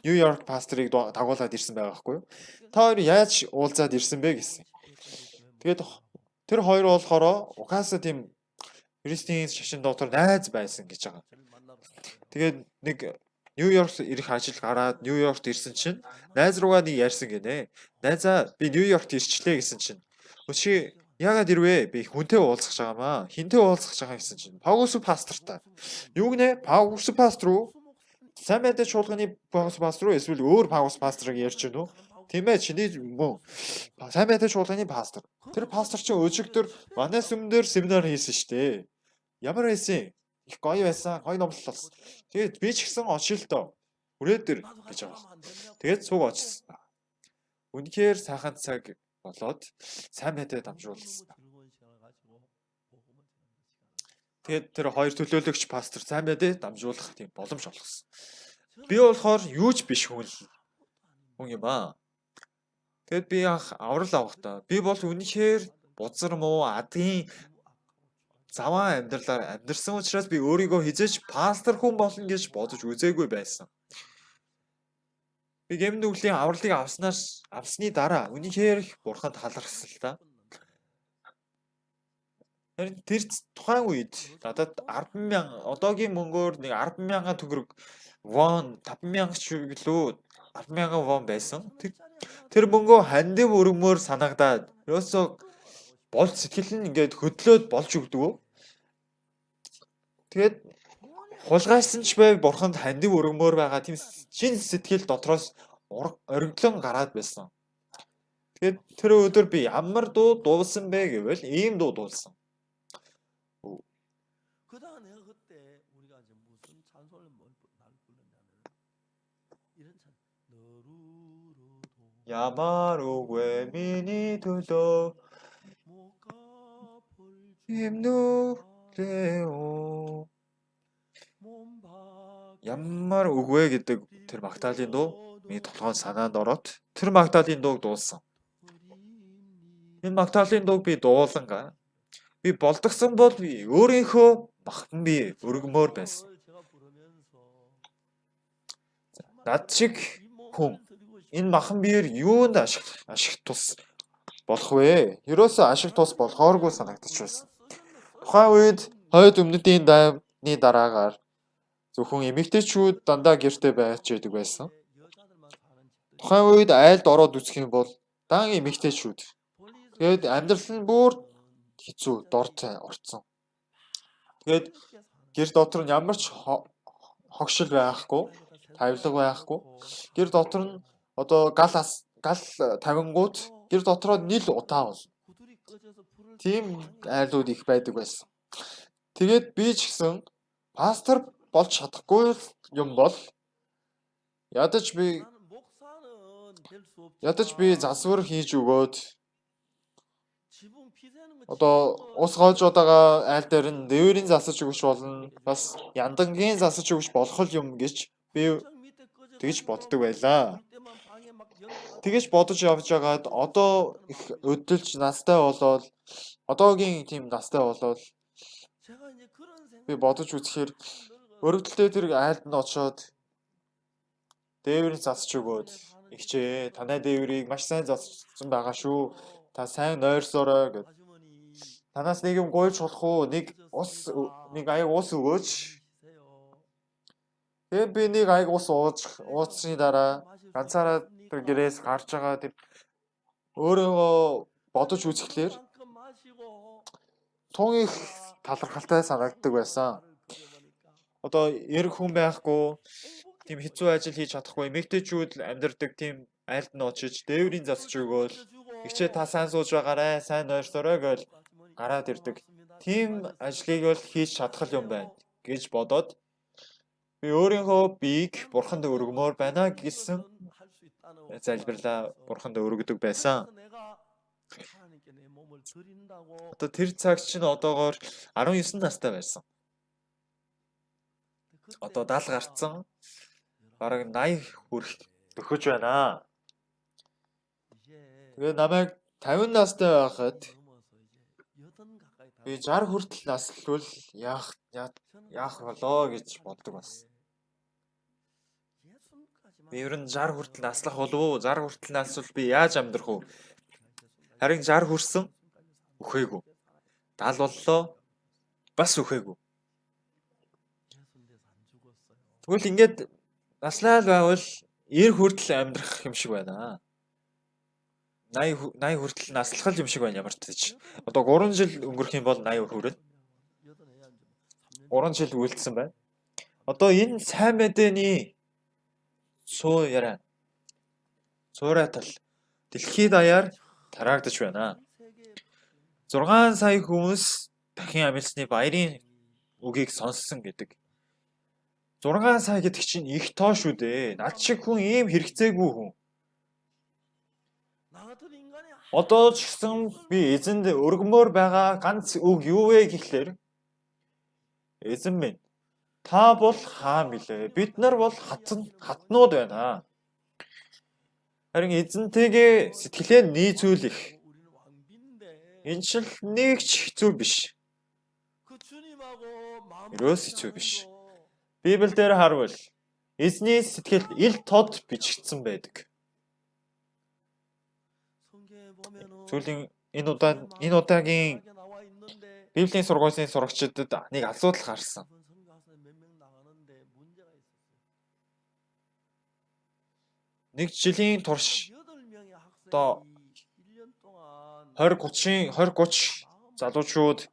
Нью-Йорк пасторыг дагуулад ирсэн байгаа байхгүй юу? Та хоёр яаж уулзаад ирсэн бэ гэсэн. Тэгээд тэр хоёр болохоор угаасаа тийм Христийн шашин дотор найз байсан гэж байгаа. Тэгээд нэг Нью-Йорк ирэх ажил гараад Нью-Йоркт ирсэн чинь найз руугаа нэг ярьсан гинэ. Найзаа би Нью-Йоркт ирчлээ гэсэн чинь. Өчиг яагаад ирвэ? Би хүнтэй уулзах байгаамаа. Хинтэй уулзах байгаа гэсэн чинь. Паулус пастортай. Юу гинэ? Паулус пастор уу? Сайн мэдээ чуулганы Паулус пастор уу? Эсвэл өөр Паулус пасторыг ярьж гэнэ үү? Тийм ээ, чиний мөн сайн мэдээ чуулганы пастор. Тэр пастор чинь өчигдөр манай сүмдэр семинар хийсэн штэ. Ямар байсан? Их гоё байсан. Гоё номлол болсон. Тэгээд би ч гэсэн очил тоо. Хүрээдэр гэж байгаа. Тэгээд цуг очсон. Үнэхээр сайхан цаг болоод сайн мэдээ дамжуулсан. Тэгээд тэр хоёр төлөөлөгч пастор сайн мэдээ дамжуулах тийм боломж олгосон. Би болохоор юу ч биш хүн юм аа. Тэгэд би аврал авахдаа би бол үнэхээр бузар муу адгийн заваа амьдралаар амьдэрсэн учраас би өөрийгөө хизээж пастор хүн болно гэж бодож үзээгүй байсан. Би гэм нүглийн авралыг авсны дараа үнэхээр бурханд талархсан л та. Тэр тухайн үед надад 10,000 одоогийн мөнгөөр нэг 10,000 төгрөг вон 5,000 ч гэлөө 10,000 вон байсан. Тэр мөнгөө хандив өргмөөр санагдаад ерөөсөө болж сэтгэл нь ингээд хөдлөөд болж өгдөг. Тэгээд хулгайсан ч бай бурханд хандив өргмөөр байгаа тийм шин сэтгэл дотроос ориглон гараад байсан. Тэгээд тэр өдөр би ямар дуу дуулсан бэ гэвэл ийм дуу дуулсан. Ямар үгүй миний төлөө имнүлэо ямар үгүй гэдэг тэр магтаалын дуу миний толгойн санаанд ороод тэр магтаалын дууг дуулсан. Энэ магтаалын дууг би дуулангаа би болдгсон бол би өөрийнхөө махан би өргөмөр байсан. Над шиг хүн энэ махан биеэр юунд ашиг тус болох вэ? Ерөөсөө ашиг тус болохооргүй санагдаж байсан. Тухайн үед хойд өмнөдийн дайны дараагаар Зөвхөн эмэгтэйчүүд дандаа гэртээ байж байдаг байсан. Тухайн үед айлд ороод үзэх юм бол дан эмэгтэйчүүд. Тэгээд амьдрал нь бүр хэцүү, дортой орцсон. Тэгээд гэр дотор нь ямар ч хогшил байхгүй, тавилга байхгүй. Гэр дотор нь одоо гал тавингууд гэр дотроо нийл удаа бол. Тийм айлууд их байдаг байсан. Тэгээд би ч гэсэн пастор болж чадахгүй юм бол ядаж би засвар хийж өгөөд одоо ус гоож удаага айл дээр нь дээврийн засаж өгч болно. Бас яндангийн засаж өгч болох юм гэж би тэгж боддог байлаа. Тэгэж бодож явж байгаад одоо их өдөлж настай болоод одоогийн тийм настай болоод би бодож үзэхээр өргөдөлтөө тэр айлд нь очоод дээврийн засаж өгөөд ихчээ танай дээврийг маш сайн зассан байгаа шүү. Та сайн нойрсоорой гэд. Танаас нэг юм гуйж болох уу? Нэг аяг ус өгөөч. Тэгээд би нэг аяг ус ууцсны дараа ганцаараа тэр гэрээс гарч байгаа тэр өөрийгөө бодож үзэхлээр тун их талархалтай санагддаг байсан. Одоо эрг хүн байхгүй, тийм хэцүү ажил хийж чадахгүй эмэгтэйчүүд амьдардаг тийм айлд нь очиж дээврийн засаж өгөөл ихчээ та сайн сууж байгаарай, сайн нойрсоорой гэж гараад ирдэг. Тийм ажлыг бол хийж чадах юм байна гэж бодоод би өөрийнхөө биеийг бурханд өргөмөр байна гэсэн залбирлаа бурханд өргөдөг байсан. Одоо тэр цаг чинь одоогоор 19 настай байсан. Одоо 70 гарцсан. Бараг 80 хүрэх төхөж байна. Тэгээд намайг 50 настай байхад би 60 хүртэл наслвал яах болоо гэж боддог бас. Би ер нь 60 хүртэл наслах болов уу? 60 хүртэл наслвал би яаж амьдрах вэ? Харин 60 хүрсэн үхээгүй. 70 боллоо бас үхээгүй. Тэгвэл ингээд наслаад байвал 90 хүртэл амьдрах юм шиг байна. 80 хүртэл наслах юм шиг байна ямар ч тийч. Одоо 3 жил өнгөрөх юм бол 80 хүрнэ. 3 жил үлдсэн байна. Одоо энэ сайн мэдээний цууратал дэлхийд даяар тараагдаж байна. 6 сая хүмүүс дахин амьдсны баярын үгийг сонссон гэдэг. 6 сая гэдэг чинь их тоо шүү дээ. Над шиг хүн ийм хэрэгцээгүй хүн. Одоо ч гэсэн би эзэнд өргөмөр байгаа ганц үг юу вэ гэхлээр эзэн минь та бол хаан билээ. Бид нар бол хатнууд байна. Харин эзэнтэйгээ сэтгэлээ нийцүүлэх энэ ч нэг ч хэцүү биш. Ерөөс хэцүү биш. Библиэлд харвал эзний сэтгэлд ил тод бичигдсэн байдаг. Сүүлийн энэ удаагийн Библийн сургуулийн сурагчдад нэг асуудал гарсан. Нэг жилийн турш одоо 20-30 залуучууд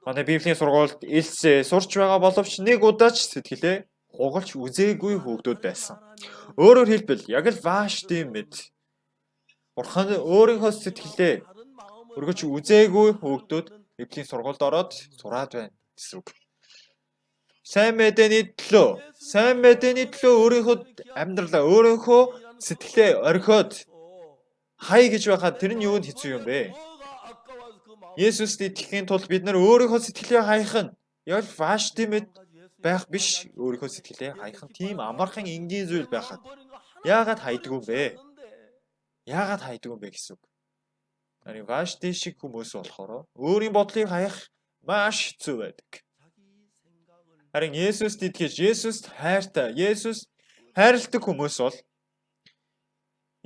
манай Библийн сургуульд илсээ сурч байгаа боловч нэг удаач сэтгэлээ хугалж үзээгүй хүүхдүүд байсан. Өөрөөр хэлбэл яг л Вашти мэд Бурхан өөрийнхөө сэтгэлээ өргөж үзээгүй хүүхдүүд Библийн сургуульд ороод сураад байна гэсэн үг. Сайн мэдээний төлөө өөрийнхөө амьдралаа өөрийнхөө сэтгэлээ орхиод хай гэж байхад тэр нь юунд хэцүү юм бэ? Есүст итгэхийн тулд бид нар өөрийнхөө сэтгэлээ хаях нь яг Вашти мэд байх биш, өөрийнхөө сэтгэлээ хаях нь тийм амархан энгийн зүйл байхад яагаад хайдгүй бэ? Яагаад хайдгүй бэ гэсэн үг. Харин Вашти шиг хүмүүс болохоор өөрийн бодлыг хаях маш хэцүү байдаг. Харин Есүст итгэж, Есүст хайртай, Есүс хайрладаг хүмүүс бол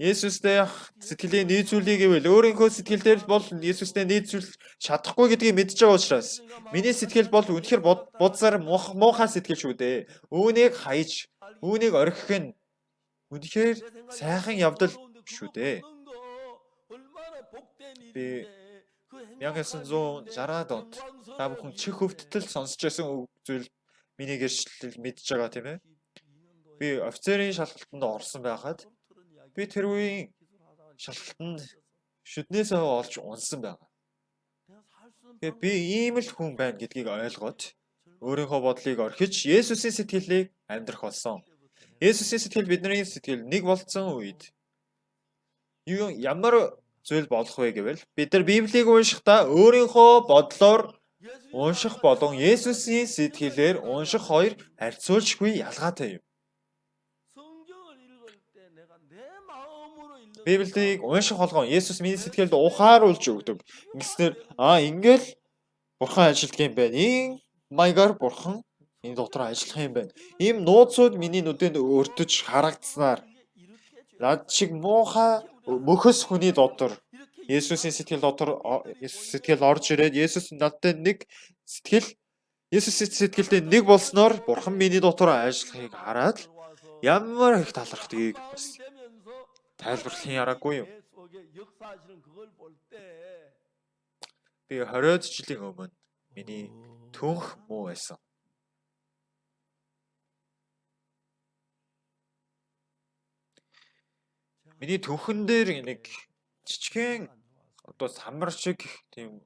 Есүстэй сэтгэлийн нийцүүлээ гэвэл өөрийнхөө сэтгэлдээ бол Есүстэй нийцүүл чадахгүй гэдгийг мэдж байгаа учраас миний сэтгэл бол үнэхээр бодсаар муухай сэтгэл шүү дээ. Үүнийг хаяж, үүнийг орхих нь үнэхээр сайхан явдал шүү дээ. Би 1960-аад онд та бүхэн чих хөвтөл сонсч байсан зүйл миний гэрчлэл мэдж байгаа тийм ээ. Би офицерын шалгалтанд орсон байхад би тэр үеийн шалгалтанд шүднээсээ олж унсан байгаа. Тэгээд би ийм л хүн байна гэдгийг ойлгоод өөрийнхөө бодлыг орхиж Есүсийн сэтгэлийг амьдрах болсон. Есүсийн сэтгэл бидний сэтгэл нэг болсон үед ямар зүйл болох вэ гэвэл бид нар Библийг уншихдаа өөрийнхөө бодлоор унших болон Есүсийн сэтгэлээр унших хоёр харьцуулшгүй ялгаатай юм. Библийг унших болгон Есүс миний сэтгэлд ухааруулж өгдөг. Ингэснээр ингээл Бурхан ажилтдаг юм байна. Ийм маягаар Бурхан энэ дотор ажиллах юм байна. Ийм нууцуд миний нүдэнд өртөж харагдсанаар над шиг муухай мөхөс хүний дотор Есүсийн сэтгэл орж ирээд Есүс надтай нэг сэтгэл Есүсийн сэтгэлдээ нэг болсноор Бурхан миний дотор ажиллахыг хараад ямар их талархдгийг бас тайлбарлахын аргагүй юм. Би 20-од жилийн өмнө миний түнх муу байсан. Миний түнхэн дээр нэг жижигхэн одоо самар шиг тийм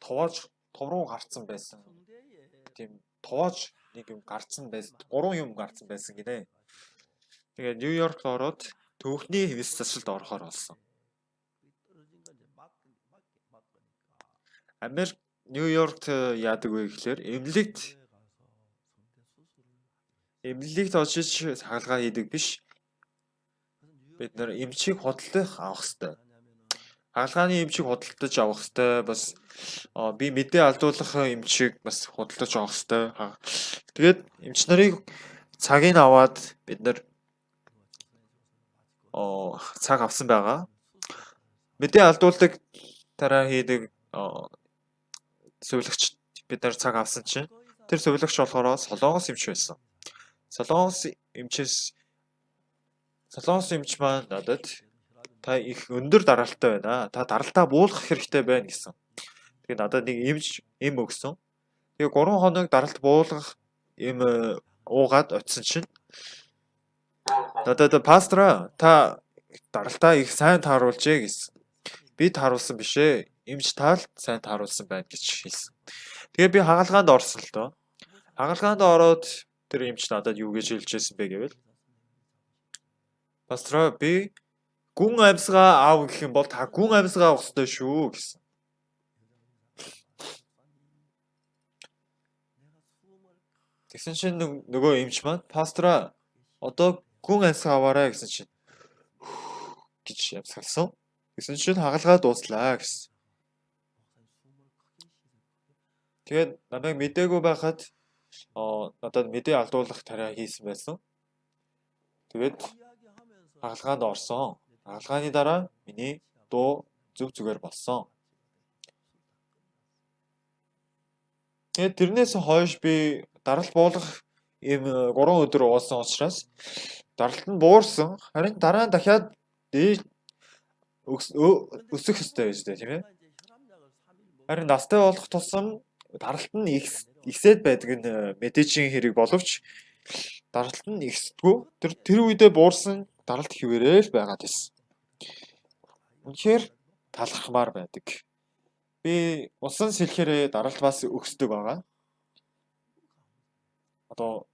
товоож тов руу гарцсан байсан. Тийм товоож нэг юм гарцсан байсан. 3 юм гарцсан байсан гинэ. Тэгээд Нью-Йоркт ороод түүхний хэвс засалд орохоор болсон. Америк Нью-Йоркт яадаг вэ гэхээр эмнэлэгт очиж хаалгаа хийдэг биш. Бид нар эмчийг худалдах авах хэрэгтэй. Хаалгааны эмчийг худалдаж авах хэрэгтэй. Бас би мэдээ алдуулах эмчийг бас худалдаж авах хэрэгтэй. Тэгээд эмч нарыг цагийг аваад бид нар цаг авсан байгаа. Мэдээ алдуулдаг дараа хийдэг сувилагч бид нар цаг авсан чинь тэр сувилагч болохоор Солонгос эмч байсан. Солонгос эмч маань надад та их өндөр дараалтай байна. Та даралтаа буулгах хэрэгтэй байна гэсэн. Тэгээд надад нэг эм өгсөн. Тэгээд 3 хоног даралт буулгах эм уугаад очисон чинь надад пастора та даралтаа их сайн тааруулжээ гэсэн. Би тааруулсан биш ээ. Эмч таалт сайн тааруулсан байна гэж хэлсэн. Тэгээ би хагалгаанд орсон л доо. Хагалгаанд ороод тэр эмч надад юу гэж хэлж байсан бэ гэвэл пастора би гүн амьсгаа аав гэх юм бол та гүн амьсгаа авах ёстой шүү гэсэн. Тэгсэн чинь нөгөө эмч маань пастора одоо гүн амьсгаа аваарай гэсэн чинь гэж ямсгалсан. Тэгсэн чинь хагалгаа дууслаа гэсэн. Тэгээд намайг мэдээгүй байхад надад мэдээ алдуулах тариа хийсэн байсан. Тэгээд хагалгаанд орсон. Хагалгааны дараа миний дуу зүг зүгээр болсон. Тэгээд тэрнээс хойш би даралт буулгах ийм 3 өдөр уусан учраас даралт нь буурсан. Харин дараа нь дахиад өсөх ёстой байж тээ тийм ээ. Харин настай болох тусам даралт нь ихсээд байдаг нь мэдээжийн хэрэг боловч даралт нь ихсдэггүй. Тэр үедээ буурсан даралт хിവэрэл байгаад байсан. Үнэхээр талархмаар байдаг. Би усан сэлэхээрээ даралт бас өгсдөг байгаа. Одоо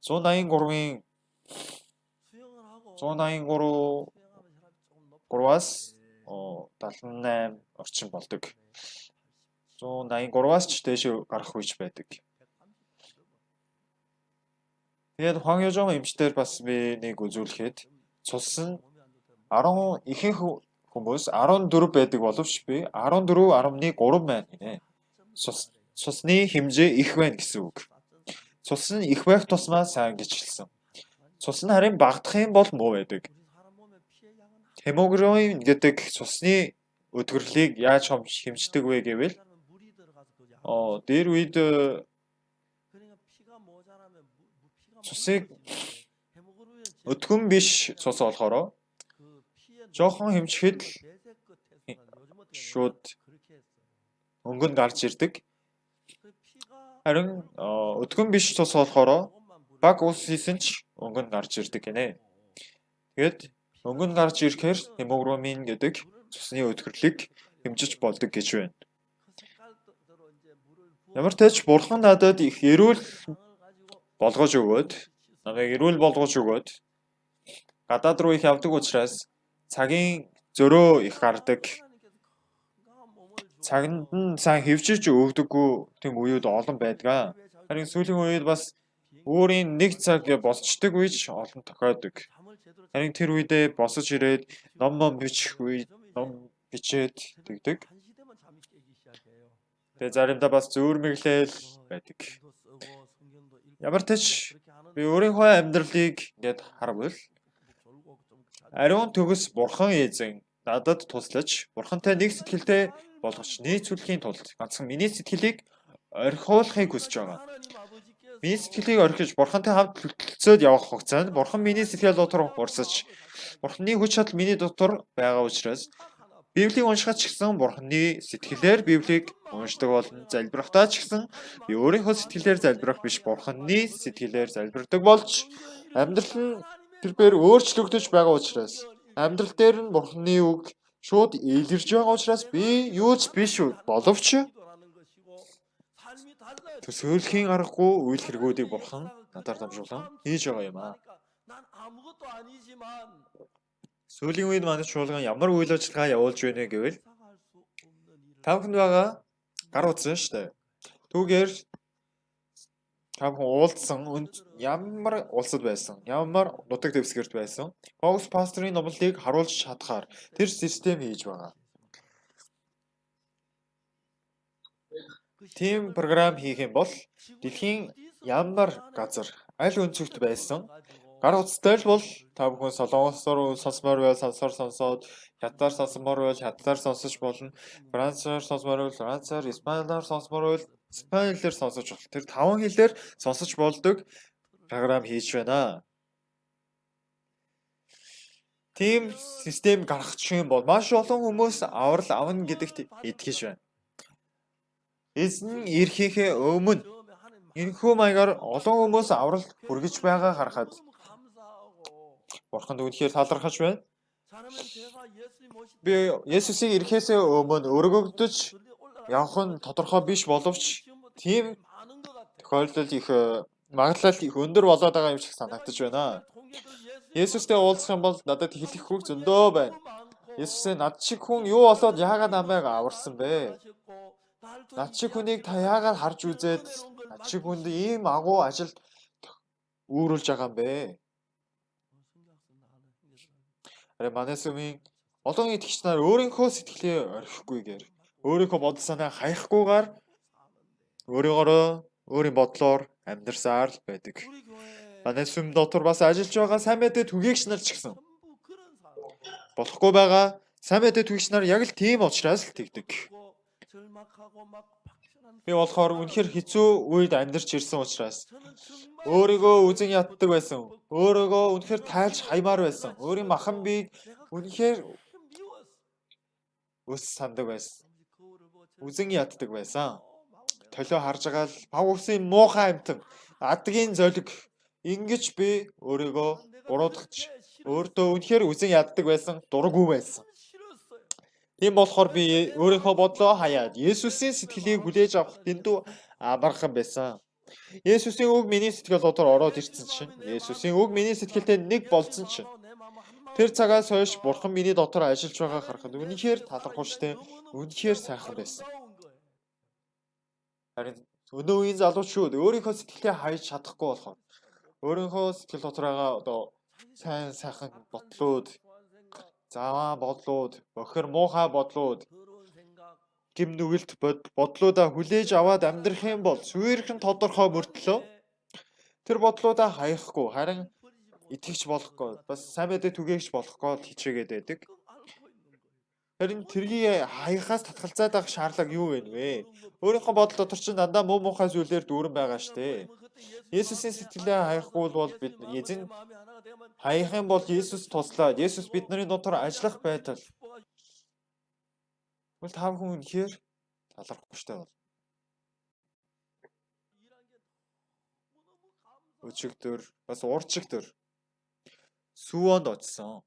183-аас 78 орчим болдог. 183-аас ч дээш гарах үеч байдаг. Тэгээд Хуан Ёжон эмчтэр бас би нэг үзүүлэхэд цус нь 10 ихэнх хүмүүс 14 байдаг боловч би 14, 11, 3 байна гинэ. Цусны хэмжээ их байна гэсэн үг. Цус нь их байх тусмаа сайн гэж хэлсэн. Цус нь харин багадах юм бол муу байдаг. Гемоглобин гэдэг цусны өтгөрлийг яаж хэмждэг вэ гэвэл дээр үед цусыг өтгөн биш цус болохоор жоохон хэмжихэд л шууд өнгөнд гарч ирдэг. Харин өтгөн биш цус болохоор баг ус хийсэн ч өнгөнд гарч ирдэг гинэ. Тэгэд өнгөнд гарч ирэхээр гемоглобин гэдэг цусны өтгөрлийг хэмжиж болдог гэж байна. Ямар ч тач бурхан надад их эрүүл болгож өгөөд, намайг эрүүл болгож өгөөд гадаад руу их явдаг учраас цагийн зөрөө их гардаг. Цагт нь сайн хөвчөж өвдөггүй тийм үеуд олон байдаг. Харин сүүлийн үед бас өөрийн нэг цаг босчдөг үеч олон тохиодог. Харин тэр үедээ босож ирээд ном бичих үед ном бичээд тэгдэг. Тэгээ заримдаа бас зөөрмөглөл байдаг. Ямар ч би өөрийнхөө амьдралыг ингээд харвал ариун төгс бурхан эзэн надад туслаж бурхантай нэг сэтгэлтэй болгож нийцүүлэхийн тулд ганцхан миний сэтгэлийг орхиулахыг хүсэж байгаа. Миний сэтгэлийг орхиж бурхантай хамт төлөвлөсөд явах хугацаанд бурхан миний сэтгэл дотор урсаж бурханы хүч чадал миний дотор байгаа учраас Библийг уншихад ч гэсэн бурханы сэтгэлээр Библийг уншдаг болно. Залбирахтаа ч гэсэн би өөрийнхөө сэтгэлээр залбирах биш бурханы сэтгэлээр залбирдаг болж амьдрал нь тэрээр өөрчлөгдөж байгаа учраас амьдрал дээр нь бурханы үг шууд илэрж байгаа учраас би юуч биш боловч төсөөлхийн аргагүй үйл хэрэгүүдийг бурхан надаар дамжуулан хийж байгаа юм аа. Сүүлийн үед манай чуулган ямар үйл ажиллагаа явуулж байна гэвэл тавханд байгаа гар утсан штэ. Түүгээр тавхан уулзсан ямар улсад байсан, ямар нутаг дэвсгэрт байсан. Фокус пасторын номлолыг харуулж чадхаар тэр систем хийж байгаа. Тим програм хийх юм бол дэлхийн ямар газар аль өнцөгт байсан гар утастай л бол та бүхэн солонгосоор сонсомоор байвал сонсоор сонсоод, хятадаар сонсомоор байвал хятадаар сонсож болно. Францаар сонсомоор байвал францаар, испаниар сонсомоор байвал испаниар сонсож болно. Тэр 5 хэлээр сонсож болдог програм хийж байна. Тим систем гаргачих юм бол маш олон хүмүүс аврал авна гэдэгт итгэж байна. Эзэн ирэхийнхээ өмнө энэхүү маягаар олон хүмүүс аврал хүргэж байгаа харахад Бурханд үнэхээр талархаж байна. Би Есүсийг ирэхээс өмнө өргөгдөж явах нь тодорхой биш боловч тийм тохиолдол их магадлал их өндөр болоод байгаа юм шиг санагдаж байна. Есүстэй уулзах юм бол надад хэлэх үг зөндөө байна. Есүсээ над шиг хүн юу болоод яагаад намайг аварсан бэ? Над шиг хүнийг та яагаад харж үзээд над шиг хүнд ийм агуу ажил үүрүүлж байгаа юм бэ? Манай сүмийн олон итгэгч нар өөрийнхөө сэтгэлээ орхихгүйгээр, өөрийнхөө бодол санаа хаягахгүйгээр өөрийгөө өөрийн бодлоор амьдрсаар л байдаг. Манай сүм дотор бас ажиллаж байгаа сайн мэдээ түгээгч нар ч гэсэн болохгүй байгаа сайн мэдээ түгээгч нар яг л тийм учраас л тэгдэг. Би болохоор үнэхээр хэцүү үед амьдарч ирсэн учраас өөрийгөө үзен яддаг байсан. Өөрийгөө үнэхээр тайлж хаймаар байсан. Өөрийн махан бийг үнэхээр өс сандаг байсан. Үзен яддаг байсан. Толио харж байгаа л пав усын муухай амтан, адгийн золиг ингэж би өөрийгөө буруудахч өөртөө үнэхээр үзен яддаг байсан, дурггүй байсан. Тийм болохоор би өөрийнхөө бодлоо хаяад Есүсийн сэтгэлийг хүлээж авах дэндүү амархан байсан. Есүсийн үг миний сэтгэл дотор ороод ирсэн чинь, Есүсийн үг миний сэтгэлдээ нэг болсон чинь. Тэр цагаас хойш Бурхан миний дотор ажиллаж байгаа харахад үнэхээр талархууштай, үнэхээр сайхан байсан. Харин өнөө үеийн залуучууд өөрийнхөө сэтгэлээ хайж чадахгүй болохоор өөрийнхөө сэтгэл дотор байгаа одоо сайн сайхан бодлууд, заваа бодлууд, бохир муухай бодлууд, гим нүгэлт бодлуудаа хүлээж аваад амьдрах юм бол сүйрхэн тодорхой мөртлөө тэр бодлуудаа хаяхгүй харин итгэж болохгүй бас сайн мэдээ түгээгч болохгүй л хичээгээд байдаг. Харин тэргийг хаягаас татгалзаад авах шаардлага юу вэ нэ? Өөрийнхөө бодол дотор чинь дандаа муу муухай зүйлээр дүүрэн байгаа штэ. Есүсийн сэтгэлээ хаяхгүй бол бид эзэн хаях юм бол Есүс туслаад Есүс бидний дотор ажиллах байтал. Тэгвэл та бүхэн үнэхээр талархахгүй штэ бол. Өчигдөр бас уурчигдөр Сүүонд очсон.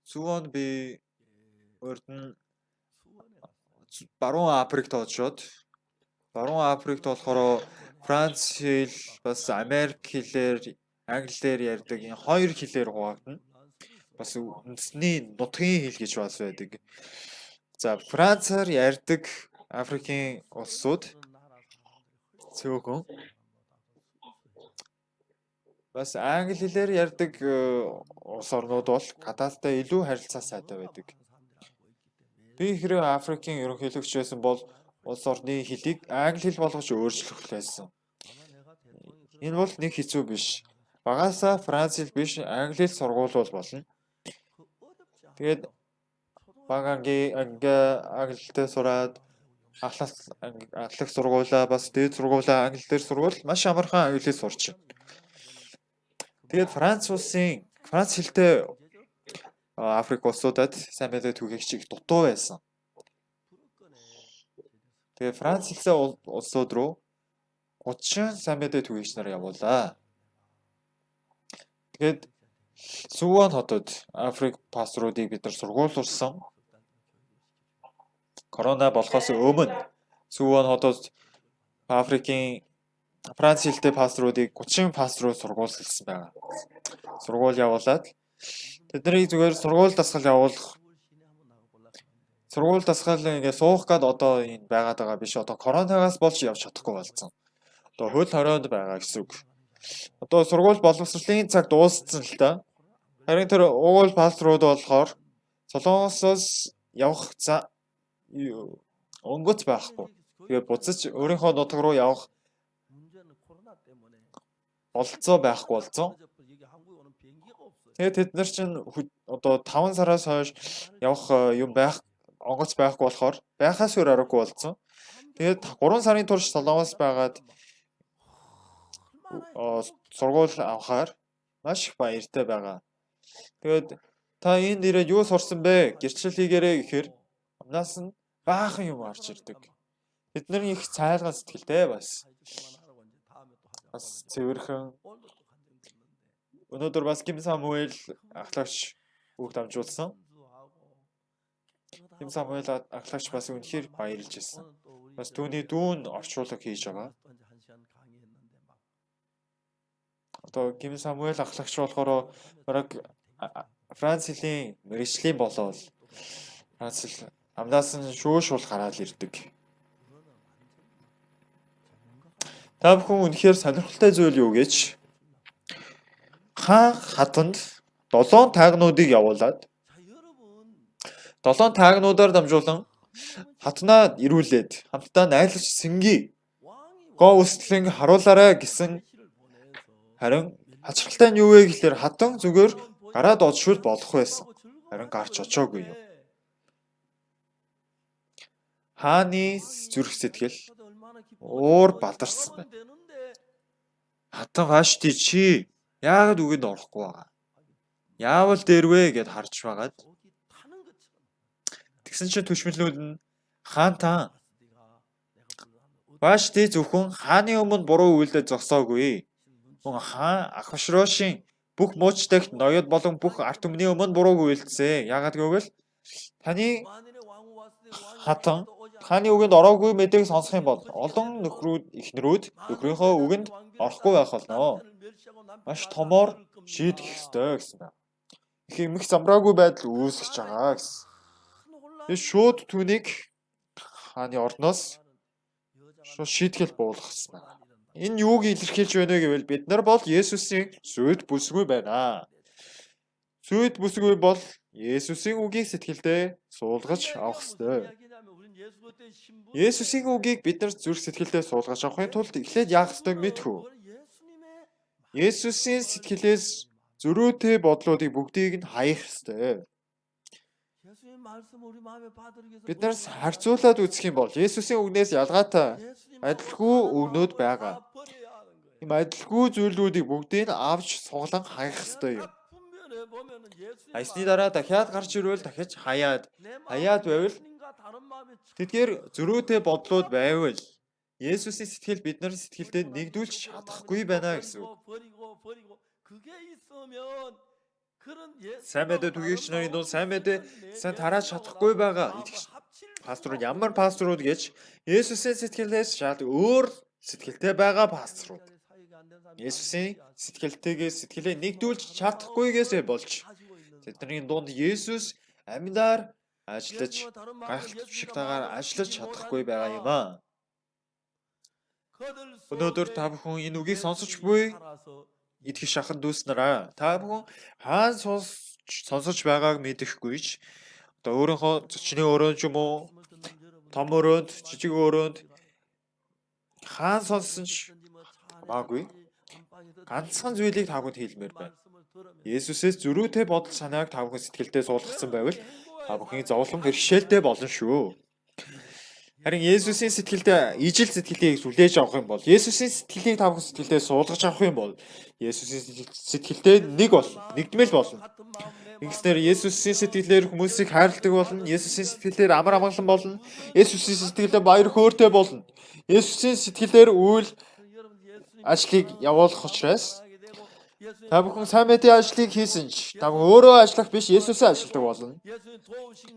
Сүүонд би урд нь Баруун Африкт очоод Баруун Африкт болохоор Франц хэл бас Америк хэлээр англиэр ярьдаг энэ хоёр хэлээр хуваагдана. Бас үндэсний нутгийн хэл гэж бас байдаг. За Францаар ярьдаг Африкийн улсууд цөөхөн бас англи хэлээр ярьдаг улс орнууд бол гадаадтай илүү харилцаа сайтай байдаг. Би хэрэг Африкийн ерөнхийлөгч байсан бол улс орны хэлийг англи хэл болгож өөрчлөх байсан. Энэ бол нэг хэцүү биш. Багаасаа Франц хэл биш англи хэл сургуулвал болно. Тэгээд бага англитэй сураад ахлах сургуулаа бас дээд сургуулаа англи дээр сурвал маш амархан англи хэл сурч байна. Тэгээд Франц хэлтэй Африк улсуудад сайн мэдээ түгээгчийг дутуу байсан. Тэгээд Франц хэлтэй улсууд руу 30 сайн мэдээ түгээгч нар явуулаа. Тэгээд Сүүон хотод Африк пасторуудыг бид нар сургуулуулсан. Корона болохоос өмнө Сүүон хотод Африкийн Франц хэлтэй пасторуудыг 30 пасторууд сургуулсан байгаа. Сургууль явуулаад тэднийг зүгээр сургууль дасгал явуулах. Сургууль дасгал ингээ суух гээд одоо энэ байгаад байгаа биш. Одоо коронавигаас болж явж чадахгүй болсон. Одоо хөл хорионд байгаа гэсэн үг. Одоо сургууль боловсролын цаг дууссан л та. Харин тэр уул пасторууд болохоор Солонгосоос явах өнгөц байхгүй. Тэгээ буцаж өөрийнхөө нутаг руу явах болцоо байхгүй болсон. Тэгээд тэд нар чинь одоо 5 сараас хойш явах юм онгоц байхгүй болохоор байхаас өөр аргагүй болсон. Тэгээд 3 сарын турш Солонгос байгаад сургууль авахаар маш их баяртай байгаа. Тэгээд та энд ирээд юу сурсан бэ? Гэрчлэл хийгээрэй гэхээр амнаас нь баахан юм орж ирдэг. Бидний их цайлган сэтгэлтэй бас цэвэрхэн. Өнөөдөр бас Ким Самуэль ахлагч үг дамжуулсан. Ким Самуэль ахлагч бас үнэхээр баярлж ирсэн. Бас түүний дүүн орчуулга хийж байгаа. Одоо Ким Самуэль ахлагч болохоор бараг Франц хэлний мэргэжлийн болоод Франц хэл амнаас нь шүүшүүл гараад ирдэг. Та бүхэн үнэхээр сонирхолтой зүйл юу гэж хаан хатанд 7 таагнуудыг явуулаад 7 таагнуудаар дамжуулан хатнаа ирүүлээд хамтдаа найлагч сэнги гоо үстлэн харуулаарай гэсэн. Харин хачирхалтай нь юу вэ гэхээр хатан зүгээр гараад одшвол болох байсан. Харин гарч очоогүй юу. Хааны зүрх сэтгэл уур балдарсан байна. Хатан хааш тий чи яагаад үгэнд орохгүй байгаа? Яавал дээрвэ гэд харж байгаад тэгсэн чинь түшмэлнүүд нь хаан та бааш тий зөвхөн хааны өмнө буруу үйлдэл зогсоогүй. Мөн хаан Ахшвирошийн бүх муучдагт ноёд болон бүх арт түмний өмнө бурууг үйлдсэн. Яагаад гэвэл таны хатан хааны үгэнд ороогүй мэдээг сонсох юм бол олон эхнэрүүд нөхрийнхөө үгэнд орохгүй байх болно. Маш томоор шийдэх ёстой гэсэн байна. Их эмх замраагүй байдал үүсгэж байгаа гэсэн. Тэгээ шууд түүнийг хааны орноос шууд шийтгэл буулгах гэсэн байна. Энэ юуг илэрхийлж байна вэ гэвэл бид нар бол Есүсийн сүд бүсгүй байна. Сүд бүсгүй бол Есүсийн үгийг сэтгэлдээ суулгаж авах ёстой. Есүсийн үгийг бид нар зүрх сэтгэлдээ суулгаж авахын тулд эхлээд яах ёстойг мэдхүү. Есүсийн сэтгэлээс зөрүүтэй бодлуудыг бүгдийг нь хаях ёстой. Бид нар харьцуулаад үзэх юм бол Есүсийн үгнээс ялгаатай адилгүй үгнүүд байгаа. Ийм адилгүй зүйлүүдийг бүгдийг нь авч суглан хаях ёстой юм. Хайсны дараа дахиад гарч ирвэл дахиж хаяад байвал тэдгээр зөрүүтэй бодлууд байвал Есүсийн сэтгэл бидний сэтгэлдээ нэгдүүлж чадахгүй байна гэсэн үг. Сайн мэдээ түгийгч нарын дунд сайн мэдээ сайн тарааж чадахгүй байгаа. Пасторууд ямар пасторууд гэж Есүсийн сэтгэлээс шал өөр сэтгэлтэй байгаа пасторууд. Есүсийн сэтгэлээ нэгдүүлж чадахгүйгээсээ болж тэдний дунд Есүс амьдаар ажиллаж гайхалтай шигтаагаар ажиллаж чадахгүй байгаа юм аа. Өнөөдөр та бүхэн энэ үгийг сонсож буй итгэж шахад дүүс нараа та бүхэн хаан сонсож байгааг мэдэхгүйч одоо өөрийнхөө зочны өрөөнд ч юм уу том өрөөнд жижиг өрөөнд хаан сонссон ч хамаагүй ганцхан зүйлийг та бүхэнд хэлмээр байна. Есүсээс зөрүүтэй бодол санааг та бүхэн сэтгэлдээ суулгасан байвал та бүхэн зовлон бэрхшээлтэй болно шүү. Харин Есүсийн сэтгэлдээ ижил сэтгэлийг хүлээж авах юм бол Есүсийн сэтгэлийг та бүхэн сэтгэлдээ суулгаж авах юм бол Есүсийн сэтгэлдээ нэг болно, нэгдмэл болно. Ингэснээр Есүсийн сэтгэлээр хүмүүсийг хайрладаг болно, Есүсийн сэтгэлээр амар амгалан болно, Есүсийн сэтгэлээр баяр хөөртэй болно. Есүсийн сэтгэлээр үйл ажлыг явуулах учраас та бүхэн сайн мэдээ ажлыг хийсэн ч та бүхэн өөрөө ажиллах биш Есүсээ ажилладаг болно.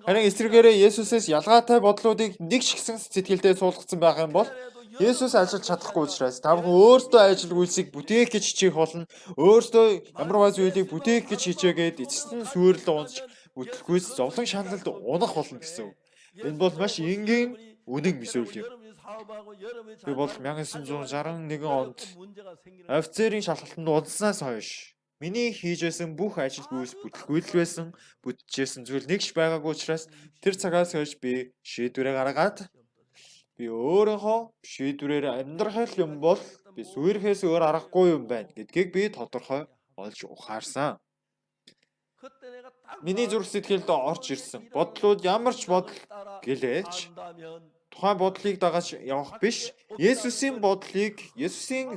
Харин эсвэргээрээ Есүсээс ялгаатай бодлуудыг нэг шигсэн сэтгэлдээ суулгацсан байх юм бол Есүс ажиллаж чадахгүй учраас та бүхэн өөрсдөө ажил үйлсийг бүтээх гэж хичээх болно. Өөрсдөө ямар бай зүйлийг бүтээх гэж хичээгээд эцэст нь сүрэл унж бүтлгүйс зовлон шаналлд унах болно гэсэн үг. Энэ бол маш энгийн үнэн мэдүүлэл юм. Би бол 1961 онд офицерын шалгалтанд унтснаас хойш миний хийж байсан бүх ажил үйлс бүтлгүйл байсан, бүтчихсэн зүйл нэгч байгаагүй учраас тэр цагаас хойш би шийдвэрээ гаргаад би өөрийнхөө шийдвэрээр амьдрах юм бол би сүйрэхээс өөр аргагүй юм байна гэдгийг би тодорхой олж ухаарсан. Миний зүрх сэтгэлд орж ирсэн бодлууд ямар ч бодол гэлээч тухайн бодлыг дагаж явах биш, Есүсийн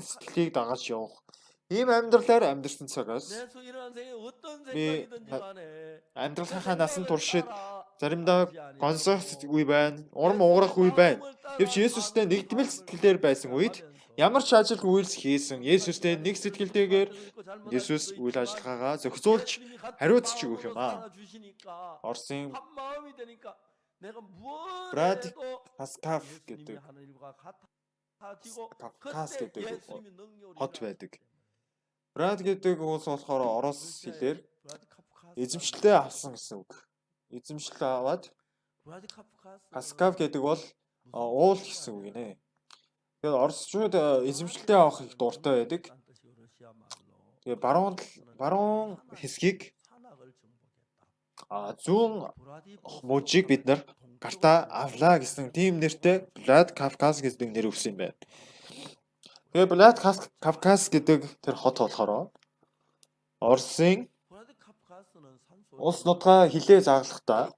сэтгэлийг дагаж явах. Ийм амьдралаар амьдсан цагаас би амьдралынхаа насан туршид заримдаа гонсох үе байна, урам уурах үе байна. Гэвч Есүстэй нэгдмэл сэтгэлээр байсан үед ямар ч ажил үйлс хийсэн Есүстэй нэг сэтгэлтэйгээр Есүс үйл ажиллагаагаа зохицуулж хариуцж өгөх юм аа. Орсын Брад Каскав гэдэг хот байдаг. Брад гэдэг улс болохоор орос хэлээр эзэмшлээ авсан гэсэн үг. Эзэмшлээ аваад Каскав гэдэг бол уул гэсэн үг нэ. Тэгэхээр оросчууд эзэмшлээ авах их дуртай байдаг. Тэгээ баруун хэсгийг зүүн мужийг бид нар гартаа авлаа гэсэн тийм нэртэй Брад Кавказ гэдэг нэр өгсөн юм байна. Тэгээ Брад Кавказ гэдэг тэр хот болохоор Оросын улс нутгаа хилээ зааглахдаа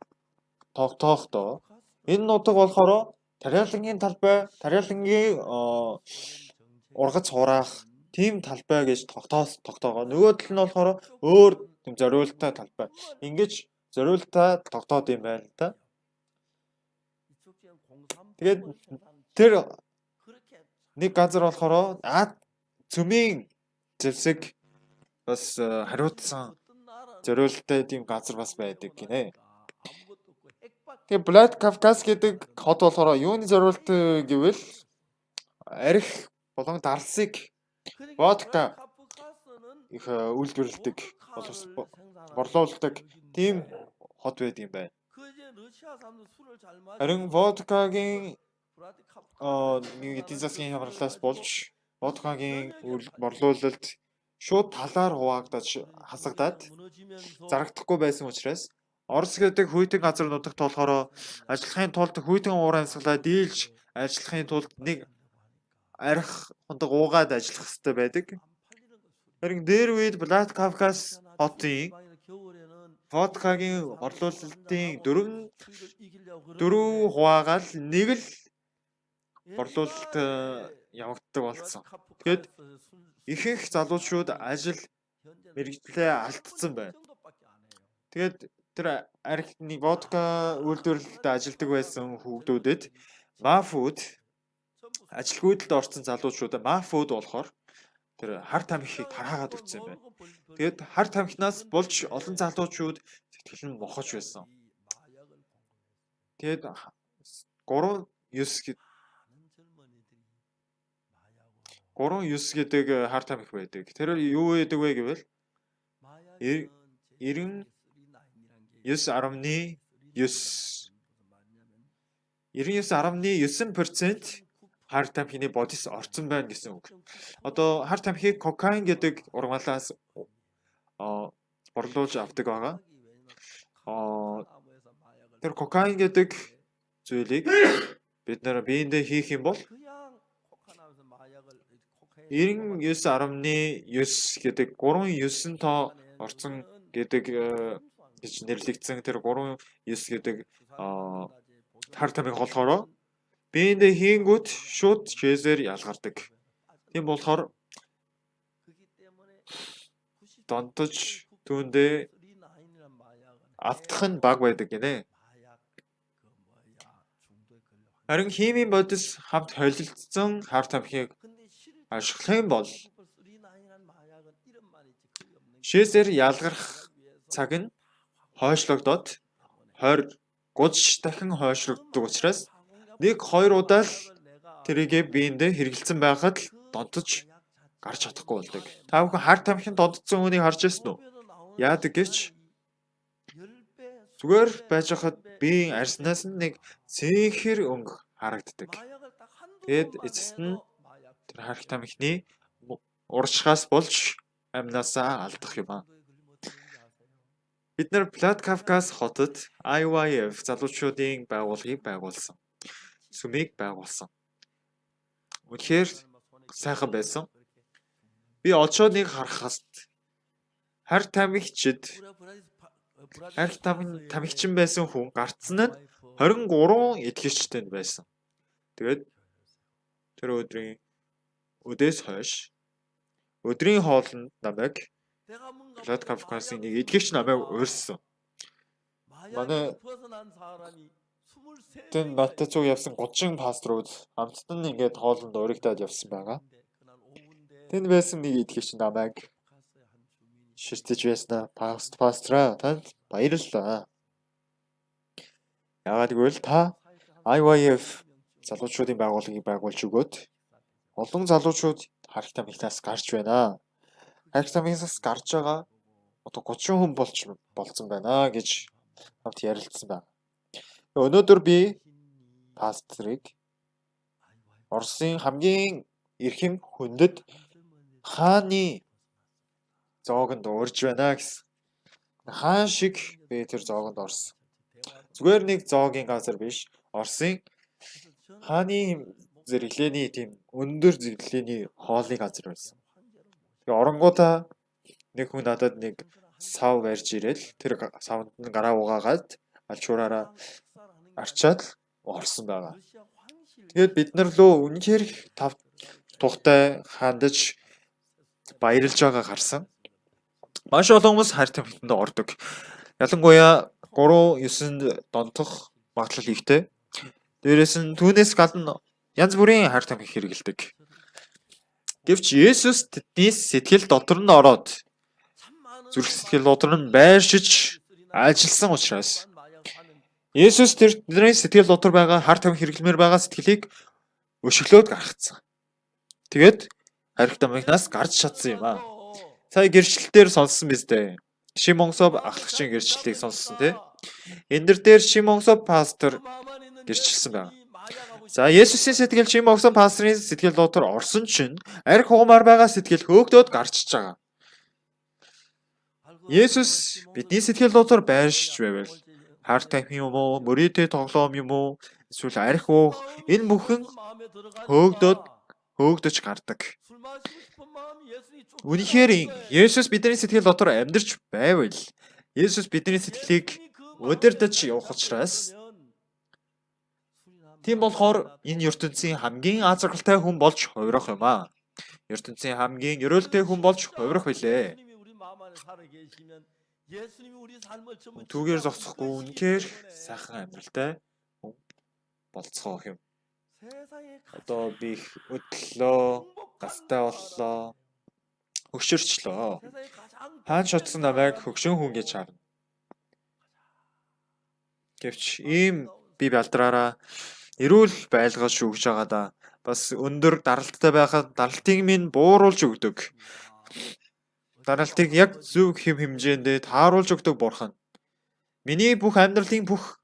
тогтоохдоо энэ нутаг болохоор тариалангийн талбай, тариалангийн ургац хураах тийм талбай гэж тогтоогоо. Нөгөө тал нь болохоор өөр тийм зориултаа талбай. Ингэж зориултаа тогтоод юм байна л да. Тэгээд тэр нэг газар болохоор цөмийн зэвсэг бас хариуцсан зориултаа тийм газар бас байдаг гинэ. Тэгээд Брад Кавказ гэдэг хот болохоор юуны зориулт гэвэл арх болон дарсыг водка их үйлдвэрлэдэг, борлуулдаг тийм хот байд юм байна. Харин водкагийн нэг эдийн засгийн хямралаас болж водкагийн борлуулалт шууд талаар хуваагдаж хасагдаад зарагдахгүй байсан учраас Орос гэдэг хүйтэн газар нутагт болохоор ажиллахын тулд хүйтэн уур амьсгалаа дийлж ажиллахын тулд нэг арх хондог уугаад ажиллах хэрэгтэй байдаг. Харин дээр үед Блат Кавказ хотын водкагийн борлуулалтын дөрөв хуваагаал нэг л борлуулалт явагддаг болсон. Тэгэхэд ихэнх залуучууд ажил мэргэжлээ алдсан байна. Тэгээд тэр архины водка үйлдвэрлэлд ажилладаг байсан хүүхдүүдэд мафууд ажилгүйдэлд орсон залуучуудаа мафууд болохоор тэр харт амхийг тархаагаад өгсөн юм байна. Тэгээд харт амхнаас болж олон залуучууд сэтгэл нь мохож байсан. Тэгээд 3.9 гэдэг харт амх байдаг. Тэр юу байдаг вэ гэвэл 99.9% харт амхины бодис орцсон байна гэсэн үг. Одоо харт амхийг кокаин гэдэг ургамалаас борлуулж авдаг байгаа. Тэр кокаин гэдэг зүйлийг бид нэр биендээ хийх юм бол 99.9 гэдэг 3.9 тоо орцсон гэдэг гэж нэрлэгдсэн тэр 3.9 гэдэг харт амх болохоор биендээ хийнгүүт шууд чэзээр ялгардаг. Тийм болохоор донтож түүндээ автах нь баг байдаг гинэ. Харин химийн бодис хамт холилдсон харт амхийг ашиглах юм бол чэзээр ялгарх цаг нь хойшлогдоод 20 30 дахин хойшлогддог учраас 1-2 удаа л тэрийг биендээ хэрэгэлсэн байхад л донтож гарч чадахгүй болдог. Та бүхэн харт амхын донтсон үнийг харж ирсэн үү? Яадаг гэж зүгээр байж хахад биеийн арснаас нь нэг цэнхэр өнгө харагддаг. Тэгэд эцэст нь тэр харт амхны уршигаас болж амнаасаа алдах юм аа. Бид нар Блат Кавказ хотод IYF залуучуудын байгууллагыг байгуулсан. Сүмийг байгуулсан. Үнэхээр сайхан байсан. Би очоодыг харахаас харт амхичд тамхичин байсан хүн гарцсан нь 23 итгэгчтэй байсан. Тэгээд тэр өдөөс хойш өдрийн хоолнд намайг Блат Кавказын нэг итгэгч намайг урьссан. Манай тэн баттай цуг явсан 30 пасторууд хамтдан ингээд хоолнд уригдаад явсан байгаа. Тэнд байсан нэг итгэгч намайг ширтэж байснаа пастора танд баярлалаа. Яагаад гэвэл та IYF залуучуудын байгууллагыг байгуулж өгөөд олон залуучууд харт амхнаас гарч байна. Харт амхнаас гарч байгаа одоо 30 хүн болцсон байна гэж хамт ярилцсан байна. Өнөөдөр би пасторыг Оросын хамгийн эрхэм хүндэт хааны зоогонд урьж байна гэсэн. Хаан шиг би тэр зоогонд орсон. Зүгээр нэг зоогийн газар биш. Оросын хааны зэрэглэний тийм өндөр зэрэглэний хоолны газар байсан. Тэгээ оронгуудаа нэг хүн надад нэг сав барьж ирэл тэр савнд нь гараа угаагаад алчуураараа арчаад орсон байгаа. Тэгээд бид нар лөө үнэхээр тухтай хандаж баярлж байгаа харсан. Маш олон хүмүүс харт амхтанд ордог. Ялангуяа 3-9-нд донтох магадлал ихтэй. Дээрээс нь түүнээс гадна янз бүрийн харт амх хэрэгэлдэг. Гэвч Есүс тэдний сэтгэл дотор нь ороод зүрх сэтгэл дотор нь байршиж ажилласан учраас Есүс тэрний сэтгэл дотор байгаа харт амх хэрэглэмээр байгаа сэтгэлийг өшөглөөд гаргацсан. Тэгээд харт амхнаас гарч чадсан юм аа. Сая гэрчлэлээр сонссон биз дээ. Шимонсов ахлагчийн гэрчлэлийг сонссон тий. Эндэр дээр Шимонсов пастор гэрчилсэн байна. За Есүсийн сэтгэл Шимонсов пасторын сэтгэл дотор орсон чинь арх хугамаар байгаа сэтгэл хөөгдөөд гарчиж байгаа. Есүс бидний сэтгэл дотор байршиж байвал хар тамхи юм уу, мөрөөдөө тоглоом юм уу, эсвэл арх уух энэ бүхэн хөөгдөж гардаг. Үнэхээр Есүс бидний сэтгэл дотор амьдарч байвал Есүс бидний сэтгэлийг удирдах явах учраас тийм болохоор энэ ертөнцийн хамгийн азаргалтай хүн болж хувирах юм аа. ертөнцийн хамгийн ерөөлтэй хүн болж хувирах билээ. Түүгээр зогсохгүй үнэхээр сайхан амьдралтай хүн болцгоох юм. Одоо би их өдлөө, гастай боллоо, хөшөрчлөө. Хаан шатсан намайг хөгшин хүн гэж харна. Гэвч ийм би балдраараа эрүүл байлгаж өгж байгаадаа бас өндөр даралттай байхад даралтыг минь бууруулж өгдөг. Даралтыг яг зөв хэм хэмжээндээ тааруулж өгдөг бурхан. Миний бүх амьдралын бүх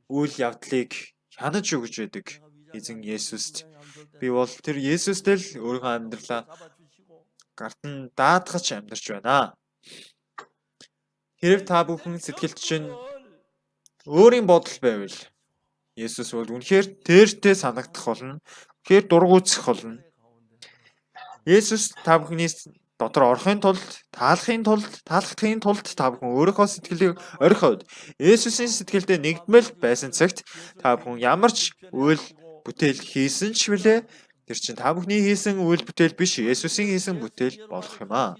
үйл явдлыг хянаж өгж байдаг эзэн Есүст. Би бол тэр Есүстэй л өөрийнхөө амьдралаа гартан даатгаж амьдарч байна. Хэрв та бүхэн сэтгэлд чинь өөрийн бодол байвал Есүс бол үнэхээр тэртэй санагдах болно. Үнэхээр дургуутсах болно. Есүс та бүхний дотор орохын тулд, таалагдахын тулд та бүхэн өөрийнхөө сэтгэлийг орхиод Есүсийн сэтгэлдээ нэгдмэл байсан цагт та бүхэн ямар ч үйл бүтээл хийсэн ч билээ тэр чинь та бүхний хийсэн үйл бүтээл биш, Есүсийн хийсэн бүтээл болох юм аа.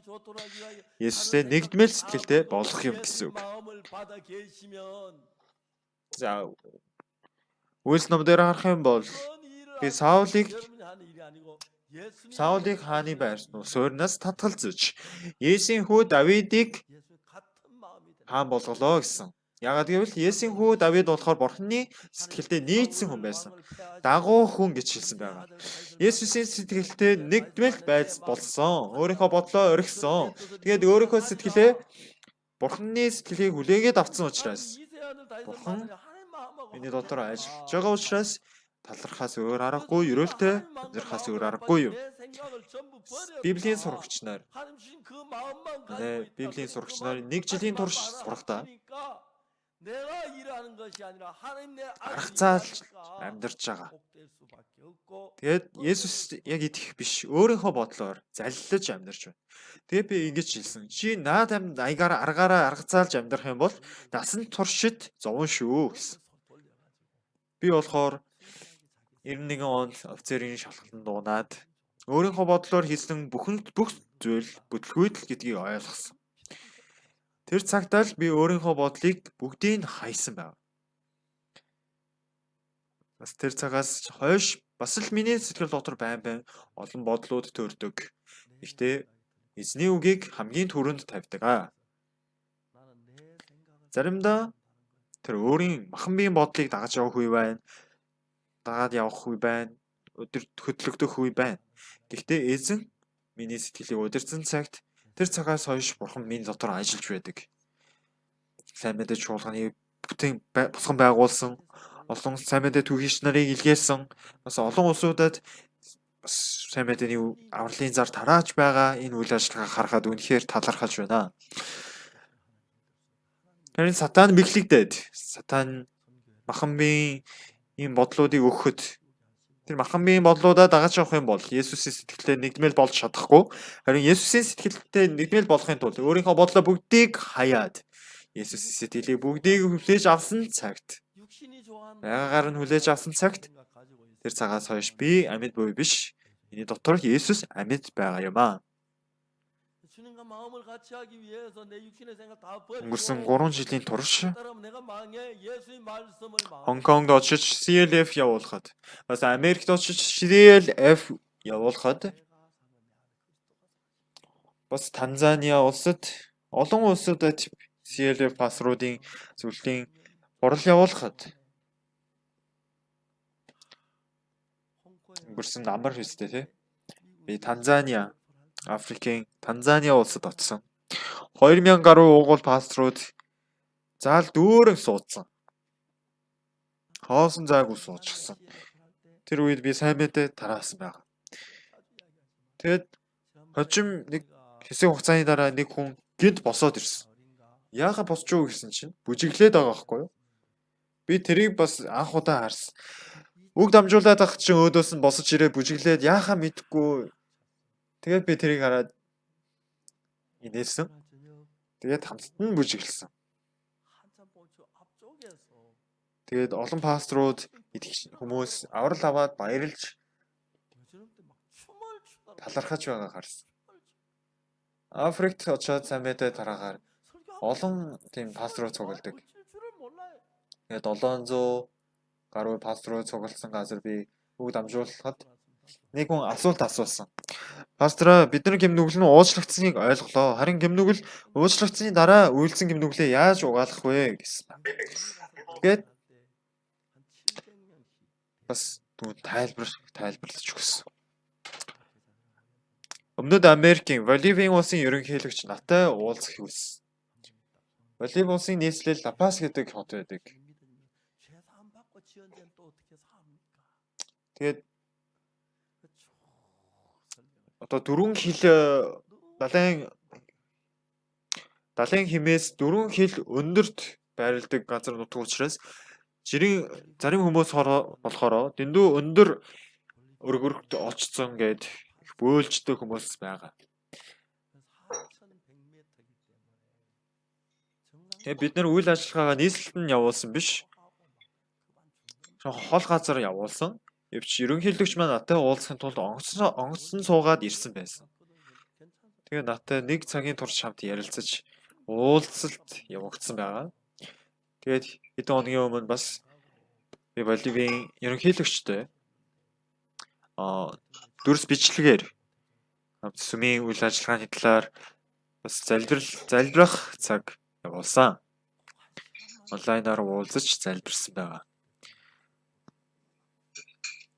Есүстэй нэгдмэл сэтгэлдээ болох юм гэсэн үг. За Үйлс номдэр харах юм бол би Саулыг хааны байрсан суурнаас татгалзаж Есүсийн хүү Давидыг хаан болголоо гэсэн. Яагаад гэвэл Есүсийн хүү Давид болохоор Бурханы сэтгэлдээ нийцсэн хүн байсан. Дагуу хүн гэж хэлсэн байгаа. Есүсийн сэтгэлдээ нэгдмэл байдал болсон. Өөрийнхөө бодлоо орхисон. Тэгээд өөрийнхөө сэтгэлээ Бурханы сэтгэлийг хүлээгээд авсан учраас Бурхан миний дотор ажиллаж байгаа учраас талархаас өөр аргагүй, ерөөлтэй амьдрахаас өөр аргагүй юм. Библийн сурагч нар нэг жилийн турш сурахдаа аргацаалж амьдарч байгаа. Тэгээд Есүс яг идэх биш, өөрийнхөө бодлоор залилаж амьдарч байна. Тэгээд би ингэж хэлсэн. Чи наад аргаараа аргацаалж амьдрах юм бол насан туршид зовон шүү гэсэн. Би болохоор 91 онд офицерын шалгалтанд дуунаад өөрийнхөө бодлоор хийсэн бүх зүйл бүтлгүйтэл гэдгийг ойлгосон. Тэр цагтаа л би өөрийнхөө бодлыг бүгдийг хайсан байв. Бас тэр цагаас хойш бас л миний сэтгэл дотор байн олон бодлууд төрдөг. Гэхдээ эзний үгийг хамгийн түрүүнд тавьдаг. Заримдаа тэр өөрийн махан биеийн бодлыг дагаж явах үе байна. Дагаад явах үе байна. Хөдлөгдөх үе байна. Гэхдээ эзэн миний сэтгэлийг удирдсан цагт тэр цагаас хойш Бурхан миний дотор ажиллаж байдаг. Сайн мэдээ чуулганы бүтэн босгон байгуулсан, олон сайн мэдээ түүхийч нарыг илгээсэн, бас олон улсуудад бас сайн мэдээний авралын зар тарааж байгаа энэ үйл ажиллагааг харахад үнэхээр талархаж байна. Харин сатан мэхлэгдээд, сатан махан биеийн ийм бодлуудыг өгөхөд тэр махан биеийн бодлуудаа дагаж явах юм бол Есүсийн сэтгэлдээ нэгдмэл болж чадахгүй. Харин Есүсийн сэтгэлдээ нэгдмэл болохын тулд өөрийнхөө бодлоо бүгдийг хаяад Есүсийн сэтгэлийг бүгдийг хүлээж авсан цагт байгагаар нь хүлээж авсан цагт тэр цагаас хойш би амьд буй биш. Миний дотор Есүс амьд байгаа юм аа. Өнгөрсөн 3 жилийн турш Хонконгд очиж CLF явуулахад бас Америкт очиж CLF явуулахад бас Танзания улсад олон улсуудад CLF пассвордын зөвлөлийн хурал явуулахад өнгөрсөн амар хэвчтэй тий. Би Танзания Африкийн Танзания улсад очсон. 2000 гаруй уугуул пассворд заал дүүрэн суудсан. Хоосон заагүй суучихсан. Тэр үед би сайн мэдээ тараасан байна. Тэгэд хожим нэг хэсэг хугацааны дараа нэг хүн гинт босоод ирсэн. Яагаад босч юу гэсэн чинь бүжиглээд байгаа байхгүй юу? Би тэрийг бас анх удаа харсан. Үг дамжуулаад ах чинь өөдөөс нь босож ирээ бүжиглээд яахаа мэдэхгүй. Тэгээд би тэрийг хараад инээсэн. Тэгээд хамтд нь бүжиглсэн. Тэгээд олон пасторууд итгэж хүмүүс аврал аваад баярлж талархаж байгаа харсан. Африкт очоод сайн мэдээ тараагаар олон тийм пасторууд цугладаг. Тэгээд 700 гаруй пасторууд цугласан газар би үг дамжуулахад нэг хүн асуулт асуусан. Пастораа, бидний гимнүгэл нь уучлагдсаныг ойлголоо. Харин гимнүгэл уучлагдсаны дараа үйлсэн гимнүглээ яаж угаалгах вэ гэсэн. Тэгээд бас түүнд тайлбарлаж өгсөн. Өмнөд Америкийн Боливийн улсын ерөнхийлөгч надтай уулзах хүссэн. Боливийн улсын нийслэл Лапас гэдэг хот байдаг. Тэгээд одоо 4 хил далайн химээс 4 хил өндөрт байрладаг газар нутаг учраас зарим хүмүүс болохоор дэндүү өндөр өргөрт очсон гэд их бөөлжтэй хүмүүс байгаа. Тэгээд бид нар үйл ажиллагаагаа нийслэлд нь явуулсан биш. Хол газар явуулсан. Явж ерөнхийлөгч маань надтай уулзахын тулд онгоцсон суугаад ирсэн байсан. Тэгээд надтай 1 цагийн турш хамт ярилцаж уулзалт явагдсан байгаа. Тэгээд хэдэн хоногийн өмнө бас би Боливийн ерөнхийлөгчтэй дүрс бичлэгээр хамт сүмийн үйл ажиллагааны талаар бас залбирах цаг явуулсан. Онлайнаар уулзаж залбирсан байгаа.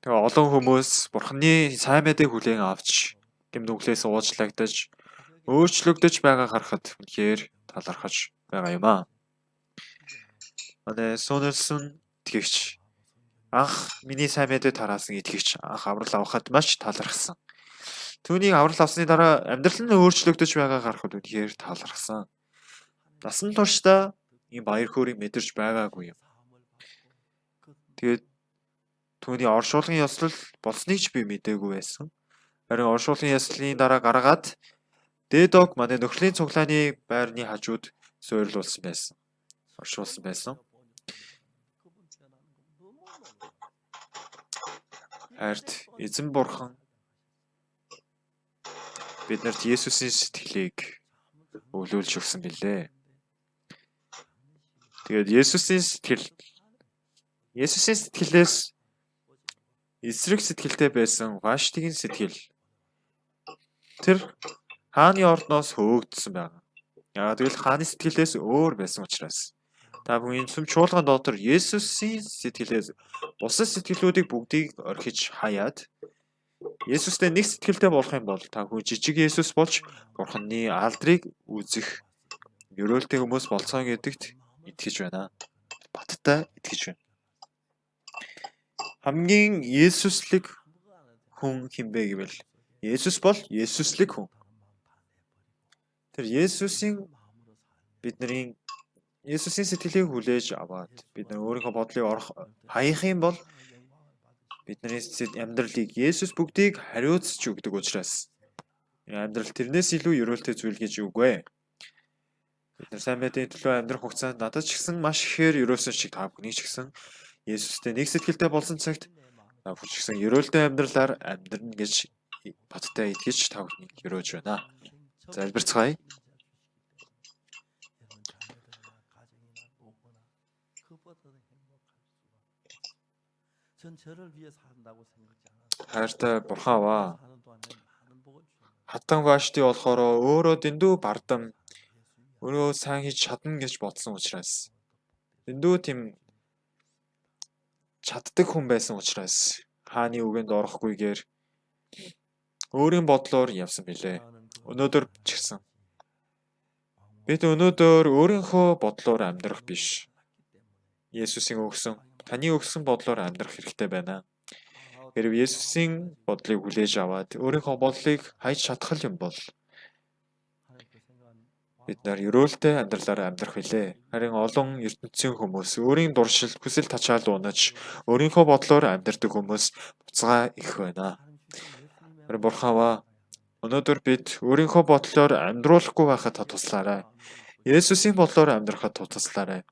Тэгээ олон хүмүүс Бурханы сайн мэдээг хүлээн авч гимнүглээс уучлагдаж өөрчлөгдөж байгаа харахад үнэхээр талархаж байгаа юм аа. Манай Сонерсон итгэгч анх миний сайн мэдээ тараасан итгэгч анх аврал авахад маш талархсан. Түүний аврал авсны дараа амьдрал нь өөрчлөгдөж байгаа харахад үнэхээр талархсан. Насан туршдаа ийм баяр хөөргийг мэдэрч байгаагүй юм. Тэгээд түүний оршуулгын ёслол болсныг ч би мдээгүй байсан. Харин оршуулгын ёслолын дараа гаргаад Дэдог манай нөхрөлийн цуглааны байрны хажууд суйрлуулсан байсан. Оршуулсан байсан. Харт эзэн бурхан биднэрт Есүсийн сэтгэлийг өвлүүлж өгсөн билээ. Тэгээд Есүсийн сэтгэлээс эсрэг сэтгэлтэй байсан Ваштигийн сэтгэл тэр хааны ордноос хөөгдсөн байна. Яагаад гэвэл хааны сэтгэлээс өөр байсан учраас. Та бүхэн сүм чуулган дотор Есүсийн сэтгэлээс бусад сэтгэлүүдийг бүгдийг орхиж хаяад Есүстэй нэг сэтгэлтэй болох юм бол та бүхэн жижиг Есүс болж Бурханы алдрыг үзэх ерөөлтэй хүмүүс болцоо гэдэгт итгэж байна. Баттай итгэж байна. Хамгийн Есүслэг хүн хинбэ гэвэл Есүс бол Есүслэг хүн. Тэр Есүсийн сэтгэлийг хүлээж аваад бид нар өөрийнхөө бодлыг хаях юм бол бидний амьдралыг Есүс бүгдийг хариуцж өгдөг учраас амьдрал тэрнээс илүү ерөөлтэй зүйл гэж үгүй. Бид нар сайн мэдээний төлөө амьдрах хугацаанд надад ч гэсэн маш ихээр ерөөсөн шиг та бүхний ч гэсэн Есүстэй нэг сэтгэлтэй болсон цагт та бүхэн ч гэсэн ерөөлтэй амьдралаар амьдрна гэж баттай итгэж та бүхнийг ерөөж байна. Залбирцгаая. Хайртай бурхан аваа. Хатан Вашти болохоор өөрөө дэндүү бардам өөрөө сайн хийж чадна гэж бодсон учраас дэндүү тийм чаддаг хүн байсан учраас хааны үгэнд орохгүйгээр өөрийн бодлоор явсан билээ. Өнөөдөр ч гэсэн бид өнөөдөр өөрийнхөө бодлоор амьдрах биш. Есүсийн таны өгсөн бодлоор амьдрах хэрэгтэй байна. Хэрвээ Есүсийн бодлыг хүлээж аваад өөрийнхөө бодлыг хайж чадах юм бол бид нар ерөөлтэй амьдралаараа амьдрах билээ. Харин олон ертөнцийн хүмүүс өөрийн дуршил, хүсэл тачаал унаж, өөрийнхөө бодлоор амьдрдаг хүмүүс буцаа их байна. Харин Бурхаваа өнөөдөр бид өөрийнхөө бодлоор амьдруулахгүй байхад туслаарай. Есүсийн бодлоор амьдрахад туслаарай.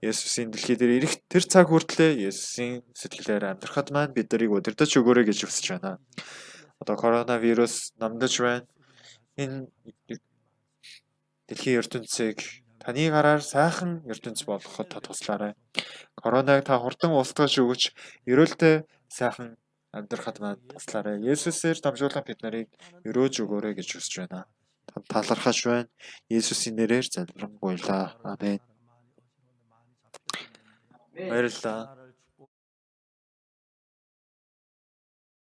Есүсийн дэлхий дээр ирэх тэр цаг хүртлээр Есүсийн сэтгэлээр амьдрахад маань бид нарыг удирдах өгөөрэй гэж хүсэж байна. Одоо коронавирус намдаж байна. Энэ дэлхийн ертөнцийг таны гараар сайхан ертөнц болгоход туслаарай. Коронавиг та хурдан устгаж өгч ерөөлтэй сайхан амьдрахад маань туслаарай. Есүсээр дамжуулан бид нарыг өрөөж өгөөрэй гэж хүсэж байна. Талархаж байна. Есүсийн нэрээр залбирanгуйлаа. Амен. баярлалаа.